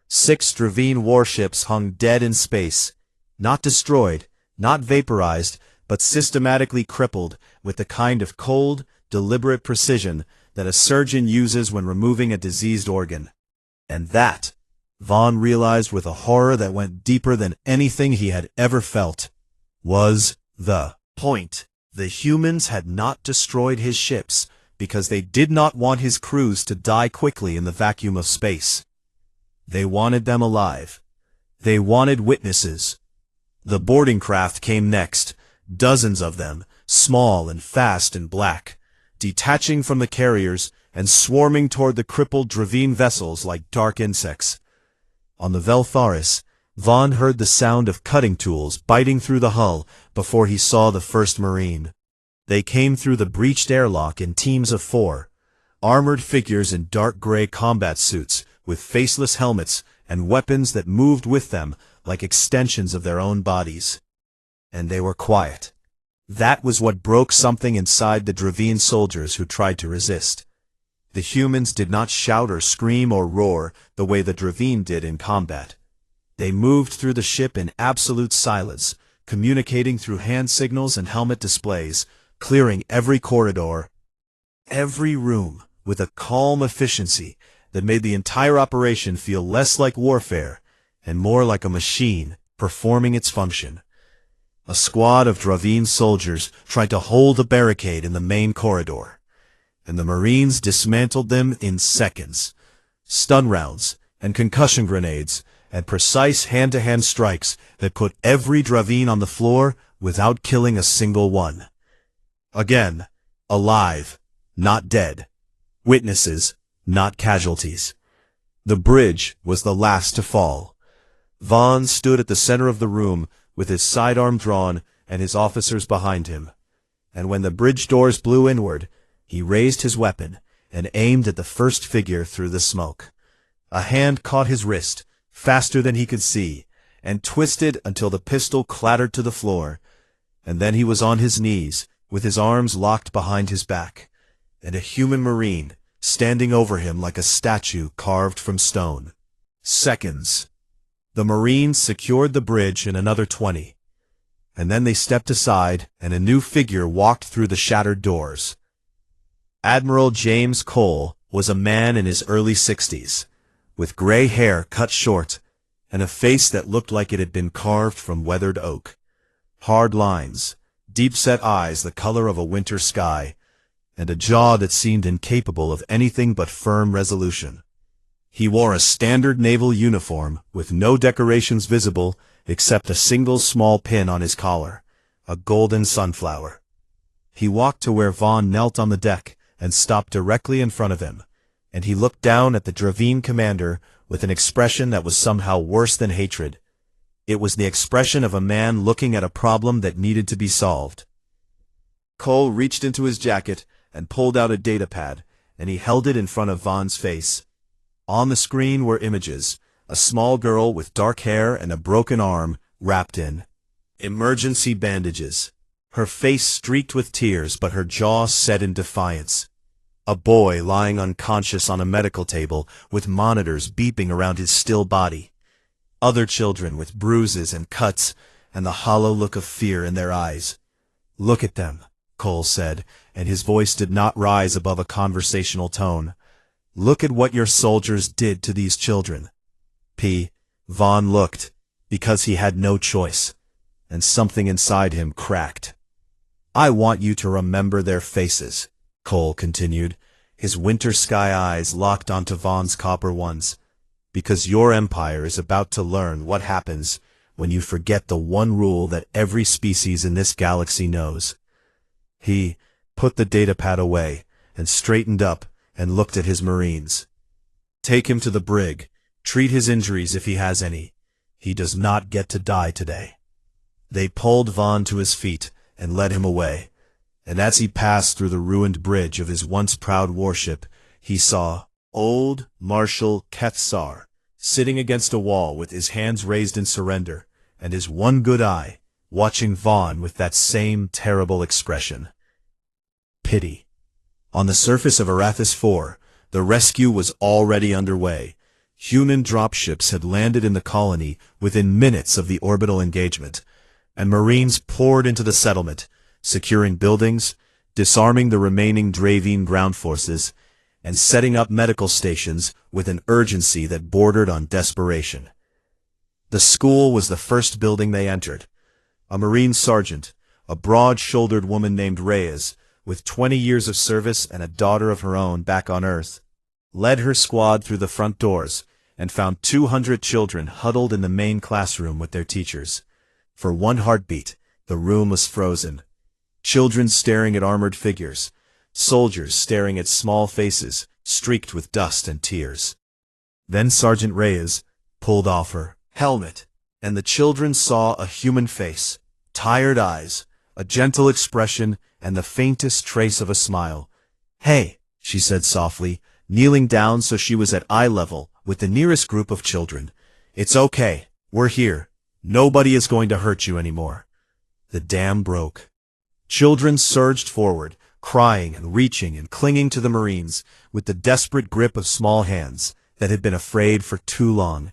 6 Dravine warships hung dead in space, not destroyed, not vaporized, but systematically crippled with the kind of cold, deliberate precision that a surgeon uses when removing a diseased organ. And that, Vaughn realized with a horror that went deeper than anything he had ever felt, was the point. The humans had not destroyed his ships because they did not want his crews to die quickly in the vacuum of space. They wanted them alive. They wanted witnesses. The boarding craft came next, dozens of them, small and fast and black, detaching from the carriers and swarming toward the crippled Dravine vessels like dark insects. On the Veltharis, Vaughn heard the sound of cutting tools biting through the hull before he saw the first Marine. They came through the breached airlock in teams of 4, armored figures in dark gray combat suits with faceless helmets and weapons that moved with them like extensions of their own bodies. And they were quiet. That was what broke something inside the Dravine soldiers who tried to resist. The humans did not shout or scream or roar the way the Dravine did in combat. They moved through the ship in absolute silence, communicating through hand signals and helmet displays, clearing every corridor, every room, with a calm efficiency that made the entire operation feel less like warfare and more like a machine performing its function. A squad of Dravine soldiers tried to hold a barricade in the main corridor, and the Marines dismantled them in seconds. Stun rounds and concussion grenades and precise hand-to-hand strikes that put every Dravine on the floor without killing a single one. Again, alive, not dead. Witnesses, not casualties. The bridge was the last to fall. Vaughn stood at the center of the room with his sidearm drawn and his officers behind him. And when the bridge doors blew inward, he raised his weapon and aimed at the first figure through the smoke. A hand caught his wrist, faster than he could see, and twisted until the pistol clattered to the floor. And then he was on his knees, with his arms locked behind his back, and a human Marine standing over him like a statue carved from stone. Seconds. The Marines secured the bridge in another 20, and then they stepped aside and a new figure walked through the shattered doors. Admiral James Cole was a man in his early 60s, with gray hair cut short and a face that looked like it had been carved from weathered oak. Hard lines, deep-set eyes the color of a winter sky, and a jaw that seemed incapable of anything but firm resolution. He wore a standard naval uniform with no decorations visible except a single small pin on his collar, a golden sunflower. He walked to where Vaughn knelt on the deck and stopped directly in front of him, and he looked down at the Dravine commander with an expression that was somehow worse than hatred. It was the expression of a man looking at a problem that needed to be solved. Cole reached into his jacket and pulled out a datapad, and he held it in front of Vaughn's face. On the screen were images, a small girl with dark hair and a broken arm wrapped in emergency bandages. Her face streaked with tears, but her jaw set in defiance. A boy lying unconscious on a medical table with monitors beeping around his still body. Other children with bruises and cuts and the hollow look of fear in their eyes. "Look at them," Cole said, and his voice did not rise above a conversational tone. "Look at what your soldiers did to these children." Vaughn looked, because he had no choice, and something inside him cracked. "I want you to remember their faces," Cole continued, his winter sky eyes locked onto Vaughn's copper ones. because your empire is about to learn what happens when you forget the one rule that every species in this galaxy knows. He put the datapad away and straightened up and looked at his Marines. Take him to the brig. Treat his injuries if he has any. He does not get to die today. They pulled Vaughn to his feet and led him away, and as he passed through the ruined bridge of his once proud warship, he saw old Marshal Kethsar sitting against a wall with his hands raised in surrender, and his one good eye watching Vaughn with that same terrible expression. Pity. On the surface of Arathis 4, the rescue was already underway. Human dropships had landed in the colony within minutes of the orbital engagement, and Marines poured into the settlement, securing buildings, disarming the remaining Dravine ground forces, and setting up medical stations with an urgency that bordered on desperation. The school was the first building they entered. A Marine sergeant, a broad-shouldered woman named Reyes, with 20 years of service and a daughter of her own back on Earth, led her squad through the front doors and found 200 children huddled in the main classroom with their teachers. For one heartbeat, the room was frozen. Children staring at armored figures, soldiers staring at small faces streaked with dust and tears. Then Sergeant Reyes pulled off her helmet, and the children saw a human face, tired eyes, a gentle expression, and the faintest trace of a smile. "Hey," she said softly, kneeling down so she was at eye level with the nearest group of children. "It's okay. We're here. Nobody is going to hurt you anymore." The dam broke. Children surged forward, crying and reaching and clinging to the Marines with the desperate grip of small hands that had been afraid for too long.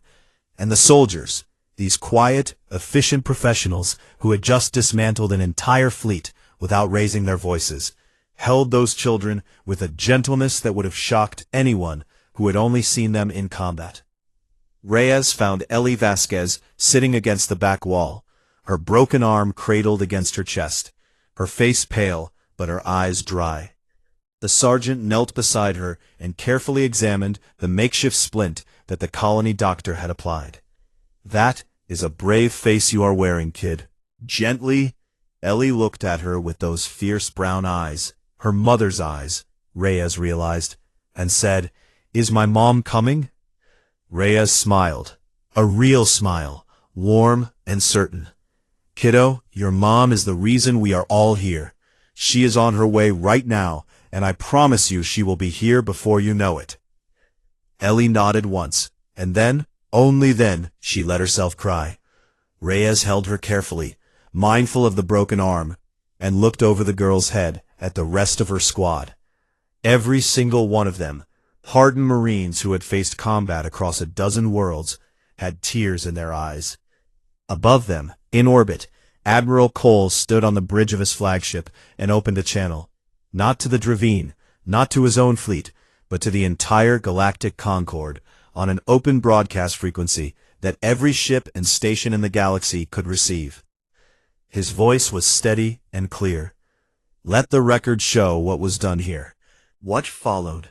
And the soldiers, these quiet, efficient professionals who had just dismantled an entire fleet without raising their voices, held those children with a gentleness that would have shocked anyone who had only seen them in combat. Reyes found Ellie Vasquez sitting against the back wall, her broken arm cradled against her chest, her face pale but her eyes dry. The sergeant knelt beside her and carefully examined the makeshift splint that the colony doctor had applied. "That is a brave face you are wearing, kid." Gently, Ellie looked at her with those fierce brown eyes, her mother's eyes, Reyes realized, and said, "Is my mom coming?" Reyes smiled, a real smile, warm and certain. "Kiddo, your mom is the reason we are all here. She is on her way right now, and I promise you she will be here before you know it." Ellie nodded once, and then, only then, she let herself cry. Reyes held her carefully, mindful of the broken arm, and looked over the girl's head at the rest of her squad. Every single one of them, hardened Marines who had faced combat across a dozen worlds, had tears in their eyes. Above them, in orbit, Admiral Cole stood on the bridge of his flagship and opened a channel, not to the Dravine, not to his own fleet, but to the entire Galactic Concord, on an open broadcast frequency that every ship and station in the galaxy could receive. His voice was steady and clear. Let the record show what was done here. What followed?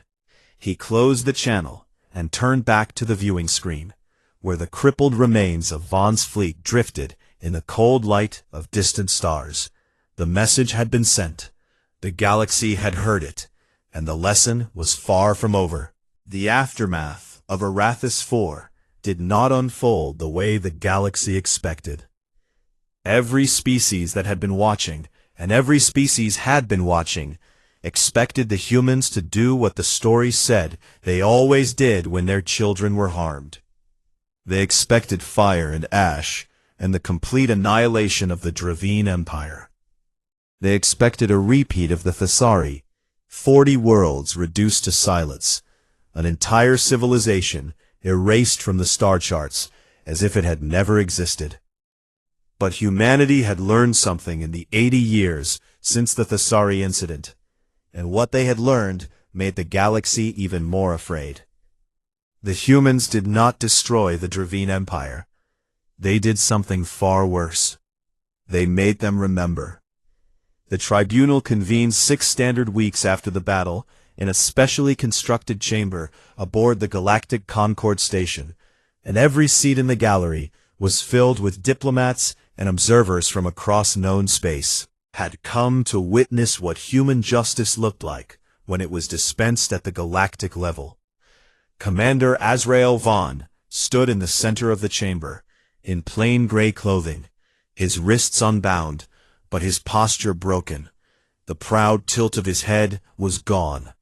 He closed the channel and turned back to the viewing screen, where the crippled remains of Vaughn's fleet drifted in the cold light of distant stars. The message had been sent. The galaxy had heard it, and the lesson was far from over. The aftermath of Arathis 4 did not unfold the way the galaxy expected. Every species that had been watching, and every species had been watching, expected the humans to do what the story said they always did when their children were harmed. They expected fire and ash, and the complete annihilation of the Dravine Empire. They expected a repeat of the Thessari, 40 worlds reduced to silence, an entire civilization erased from the star charts as if it had never existed. But humanity had learned something in the 80 years since the Thessari incident, and what they had learned made the galaxy even more afraid. The humans did not destroy the Dravine Empire. They did something far worse. They made them remember. The tribunal convened 6 standard weeks after the battle, in a specially constructed chamber aboard the Galactic Concord station, and every seat in the gallery was filled with diplomats and observers from across known space, had come to witness what human justice looked like when it was dispensed at the galactic level. Commander Azrael Vaughn stood in the center of the chamber, in plain gray clothing, his wrists unbound, but his posture broken. The proud tilt of his head was gone.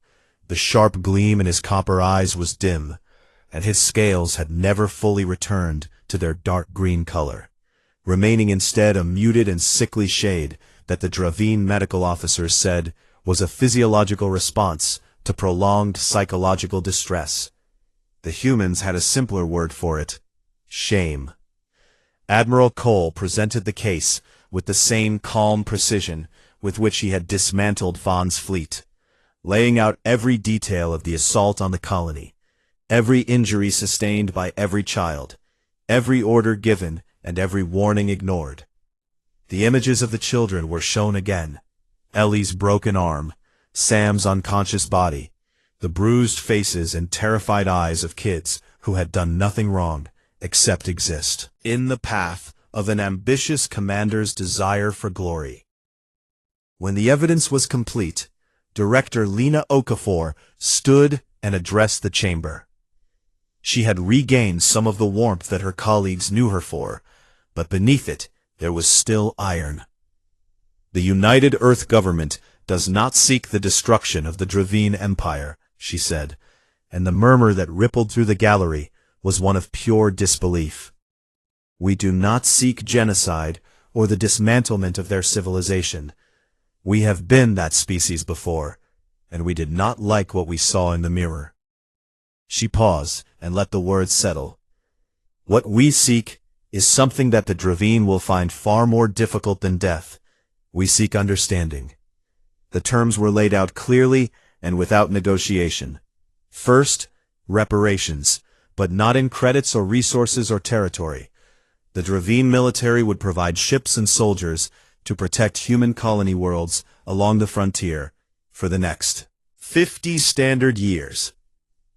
The sharp gleam in his copper eyes was dim, and his scales had never fully returned to their dark green color, remaining instead a muted and sickly shade that the Dravine medical officers said was a physiological response to prolonged psychological distress. The humans had a simpler word for it: shame. Admiral Cole presented the case with the same calm precision with which he had dismantled Vaughn's fleet, laying out every detail of the assault on the colony, every injury sustained by every child, every order given and every warning ignored. The images of the children were shown again: Ellie's broken arm, Sam's unconscious body, the bruised faces and terrified eyes of kids who had done nothing wrong except exist in the path of an ambitious commander's desire for glory. When the evidence was complete, Director Lena Okafor stood and addressed the chamber. She had regained some of the warmth that her colleagues knew her for, but beneath it there was still iron. The United Earth government does not seek the destruction of the Dravine Empire, she said, and the murmur that rippled through the gallery was one of pure disbelief. We do not seek genocide or the dismantlement of their civilization. We have been that species before, and we did not like what we saw in the mirror. She paused and let the words settle. What we seek is something that the Dravine will find far more difficult than death. We seek understanding. The terms were laid out clearly and without negotiation. First, reparations, but not in credits or resources or territory. The Dravine military would provide ships and soldiers to protect human colony worlds along the frontier for the next 50 standard years.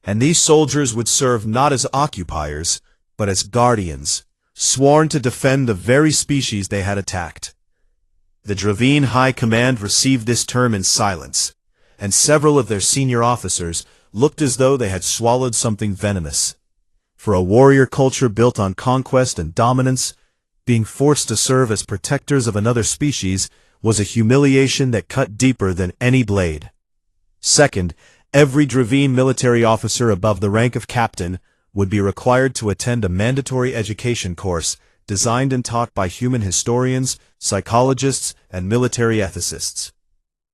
And these soldiers would serve not as occupiers, but as guardians, sworn to defend the very species they had attacked. The Dravine High Command received this term in silence, and several of their senior officers looked as though they had swallowed something venomous. For a warrior culture built on conquest and dominance, being forced to serve as protectors of another species was a humiliation that cut deeper than any blade. Second, every Dravine military officer above the rank of captain would be required to attend a mandatory education course designed and taught by human historians, psychologists, and military ethicists.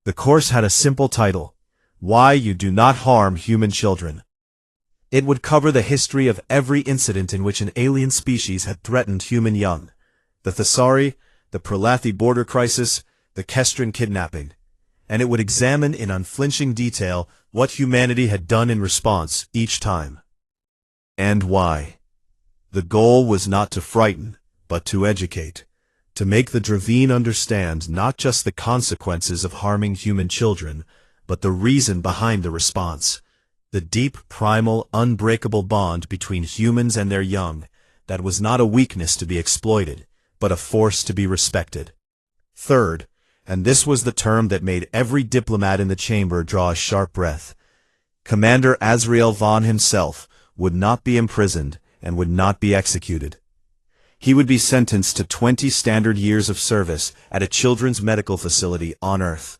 The course had a simple title: Why You Do Not Harm Human Children. It would cover the history of every incident in which an alien species had threatened human young: the Thesari, the Pralathi border crisis, the Kestrin kidnapping, and it would examine in unflinching detail what humanity had done in response each time. And why. The goal was not to frighten, but to educate, to make the Dravine understand not just the consequences of harming human children, but the reason behind the response, the deep, primal, unbreakable bond between humans and their young, that was not a weakness to be exploited, but a force to be respected. Third, and this was the term that made every diplomat in the chamber draw a sharp breath, Commander Azrael Vaughn himself would not be imprisoned and would not be executed. He would be sentenced to 20 standard years of service at a children's medical facility on Earth.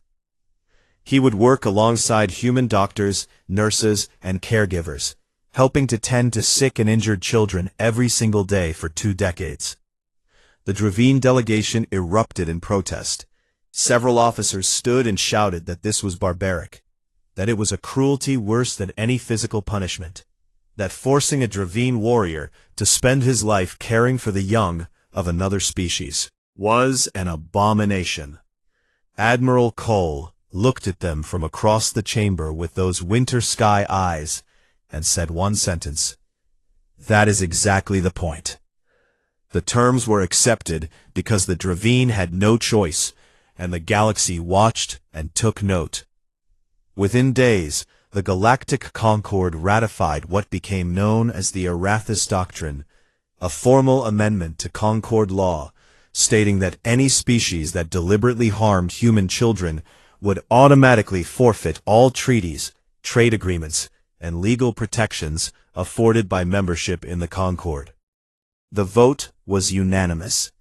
He would work alongside human doctors, nurses, and caregivers, helping to tend to sick and injured children every single day for 2 decades. The Dravine delegation erupted in protest. Several officers stood and shouted that this was barbaric, that it was a cruelty worse than any physical punishment, that forcing a Dravine warrior to spend his life caring for the young of another species was an abomination. Admiral Cole looked at them from across the chamber with those winter sky eyes and said one sentence: "That is exactly the point." The terms were accepted because the Dravine had no choice, and the galaxy watched and took note. Within days, the Galactic Concord ratified what became known as the Arathis Doctrine, a formal amendment to Concord law, stating that any species that deliberately harmed human children would automatically forfeit all treaties, trade agreements, and legal protections afforded by membership in the Concord. The vote was unanimous.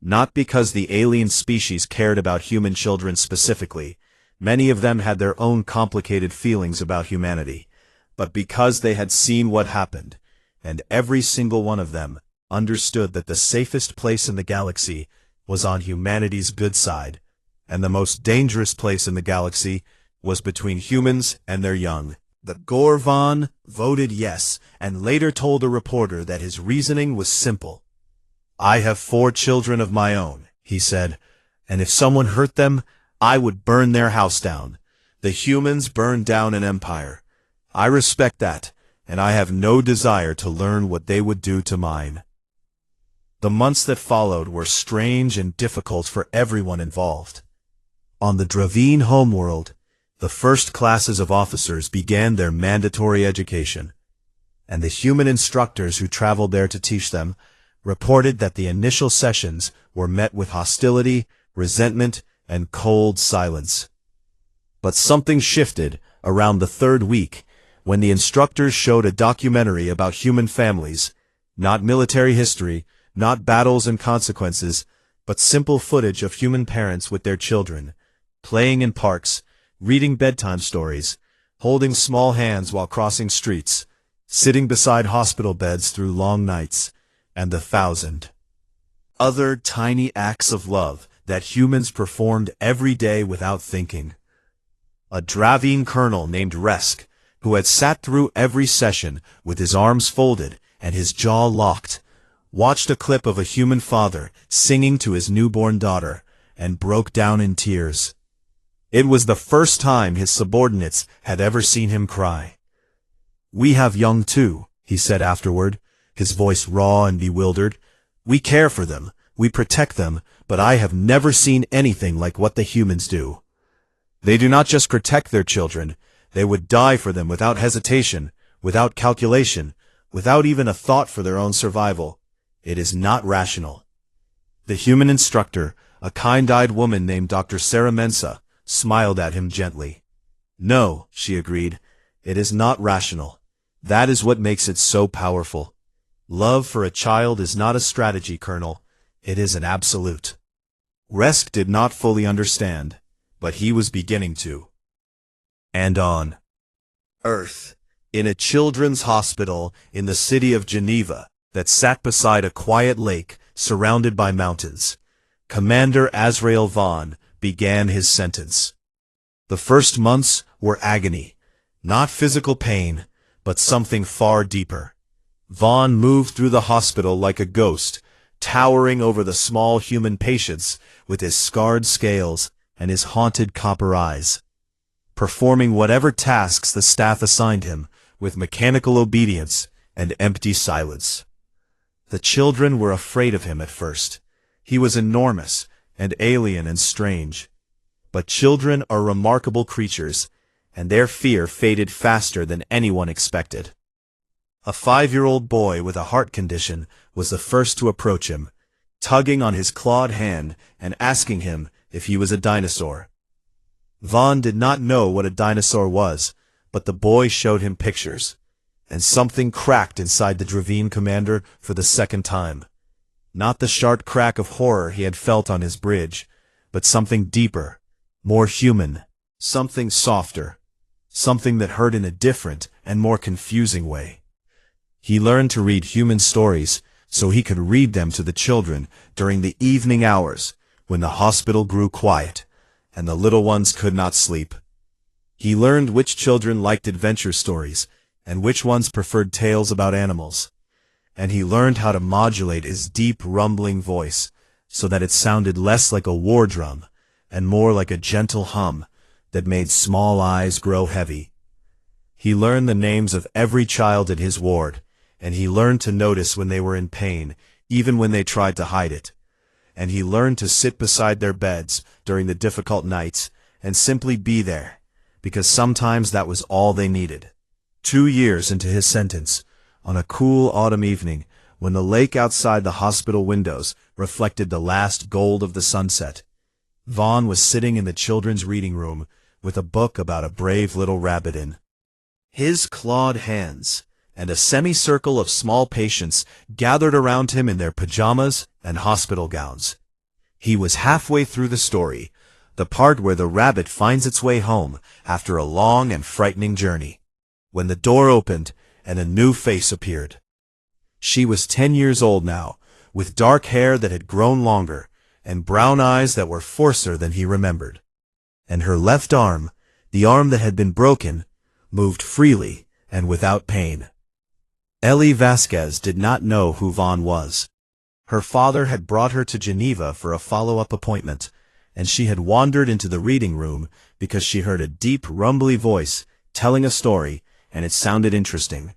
Not because the alien species cared about human children specifically, many of them had their own complicated feelings about humanity, but because they had seen what happened, and every single one of them understood that the safest place in the galaxy was on humanity's good side, and the most dangerous place in the galaxy was between humans and their young. The Gorvan voted yes, and later told a reporter that his reasoning was simple. "I have 4 children of my own," he said, "and if someone hurt them, I would burn their house down. The humans burned down an empire. I respect that, and I have no desire to learn what they would do to mine." The months that followed were strange and difficult for everyone involved. On the Dravine homeworld, the first classes of officers began their mandatory education, and the human instructors who traveled there to teach them reported that the initial sessions were met with hostility, resentment, and cold silence. But something shifted around the 3rd week when the instructors showed a documentary about human families, not military history, not battles and consequences, but simple footage of human parents with their children, playing in parks, reading bedtime stories, holding small hands while crossing streets, sitting beside hospital beds through long nights, and 1,000 other tiny acts of love that humans performed every day without thinking. A Dravine colonel named Resk, who had sat through every session with his arms folded and his jaw locked, watched a clip of a human father singing to his newborn daughter, and broke down in tears. It was the first time his subordinates had ever seen him cry. "We have young too," he said afterward, his voice raw and bewildered. "We care for them, we protect them, but I have never seen anything like what the humans do. They do not just protect their children, they would die for them without hesitation, without calculation, without even a thought for their own survival. It is not rational." The human instructor, a kind-eyed woman named Dr. Sarah Mensa, smiled at him gently. "No," she agreed, "it is not rational. That is what makes it so powerful. Love for a child is not a strategy, Colonel. It is an absolute." Resk did not fully understand, but he was beginning to. And on Earth, in a children's hospital in the city of Geneva that sat beside a quiet lake surrounded by mountains, Commander Azrael Vaughn began his sentence. The first months were agony, not physical pain, but something far deeper. Vaughn moved through the hospital like a ghost, towering over the small human patients with his scarred scales and his haunted copper eyes, performing whatever tasks the staff assigned him with mechanical obedience and empty silence. The children were afraid of him at first. He was enormous and alien and strange. But children are remarkable creatures, and their fear faded faster than anyone expected. A 5-year-old boy with a heart condition was the first to approach him, tugging on his clawed hand and asking him if he was a dinosaur. Vaughn did not know what a dinosaur was, but the boy showed him pictures, and something cracked inside the Dravine commander for the second time. Not the sharp crack of horror he had felt on his bridge, but something deeper, more human, something softer, something that hurt in a different and more confusing way. He learned to read human stories so he could read them to the children during the evening hours when the hospital grew quiet and the little ones could not sleep. He learned which children liked adventure stories and which ones preferred tales about animals. And he learned how to modulate his deep, rumbling voice so that it sounded less like a war drum and more like a gentle hum that made small eyes grow heavy. He learned the names of every child in his ward, and he learned to notice when they were in pain, even when they tried to hide it. And he learned to sit beside their beds during the difficult nights and simply be there, because sometimes that was all they needed. 2 years into his sentence, on a cool autumn evening, when the lake outside the hospital windows reflected the last gold of the sunset, Vaughn was sitting in the children's reading room with a book about a brave little rabbit in his clawed hands, and a semicircle of small patients gathered around him in their pajamas and hospital gowns. He was halfway through the story, the part where the rabbit finds its way home after a long and frightening journey, when the door opened and a new face appeared. She was 10 years old now, with dark hair that had grown longer, and brown eyes that were fiercer than he remembered. And her left arm, the arm that had been broken, moved freely and without pain. Ellie Vasquez did not know who Vaughn was. Her father had brought her to Geneva for a follow-up appointment, and she had wandered into the reading room because she heard a deep, rumbly voice telling a story, and it sounded interesting.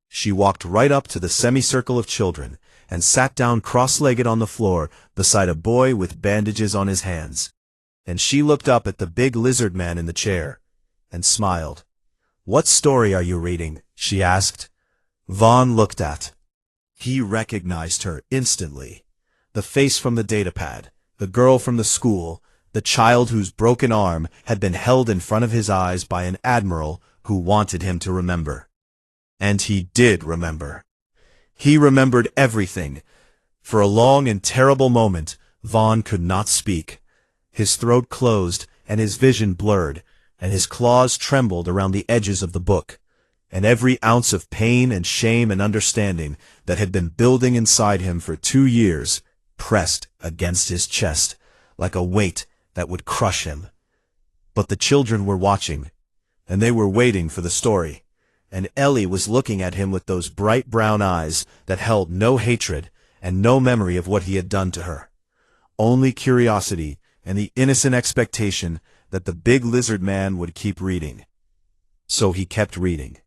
She walked right up to the semicircle of children and sat down cross-legged on the floor beside a boy with bandages on his hands. And she looked up at the big lizard man in the chair and smiled. "What story are you reading?" she asked. Vaughn looked at. He recognized her instantly. The face from the datapad, the girl from the school, the child whose broken arm had been held in front of his eyes by an admiral who wanted him to remember. And he did remember. He remembered everything. For a long and terrible moment, Vaughn could not speak. His throat closed, and his vision blurred, and his claws trembled around the edges of the book, and every ounce of pain and shame and understanding that had been building inside him for 2 years pressed against his chest like a weight that would crush him. But the children were watching, and they were waiting for the story. And Ellie was looking at him with those bright brown eyes that held no hatred and no memory of what he had done to her. Only curiosity and the innocent expectation that the big lizard man would keep reading. So he kept reading.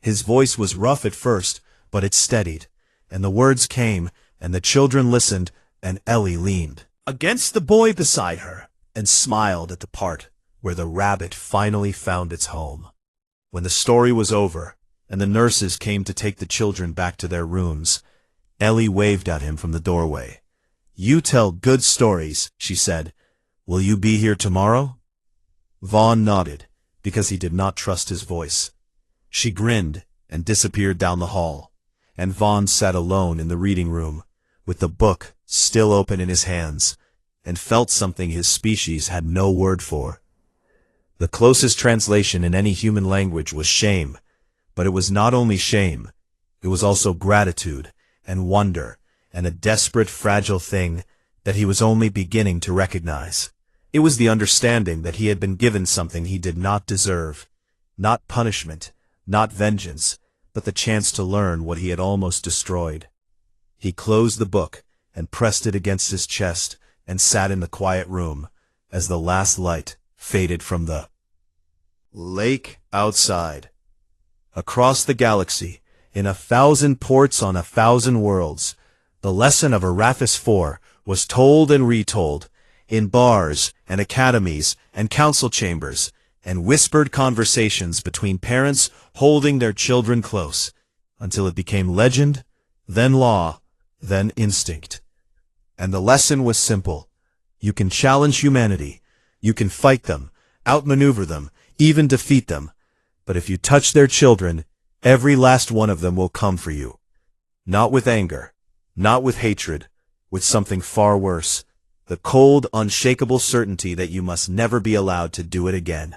His voice was rough at first, but it steadied, and the words came, and the children listened, and Ellie leaned against the boy beside her and smiled at the part where the rabbit finally found its home. When the story was over, and the nurses came to take the children back to their rooms, Ellie waved at him from the doorway. "You tell good stories," she said. "Will you be here tomorrow?" Vaughn nodded, because he did not trust his voice. She grinned and disappeared down the hall, and Vaughn sat alone in the reading room, with the book still open in his hands, and felt something his species had no word for. The closest translation in any human language was shame, but it was not only shame, it was also gratitude and wonder and a desperate, fragile thing that he was only beginning to recognize. It was the understanding that he had been given something he did not deserve, not punishment, not vengeance, but the chance to learn what he had almost destroyed. He closed the book and pressed it against his chest and sat in the quiet room as the last light faded from the lake outside. Across the galaxy, in 1,000 ports on 1,000 worlds, the lesson of Arrakis 4 was told and retold, in bars and academies and council chambers, and whispered conversations between parents holding their children close, until it became legend, then law, then instinct. And the lesson was simple. You can challenge humanity. You can fight them, outmaneuver them, even defeat them. But if you touch their children, every last one of them will come for you. Not with anger, not with hatred, with something far worse, the cold, unshakable certainty that you must never be allowed to do it again.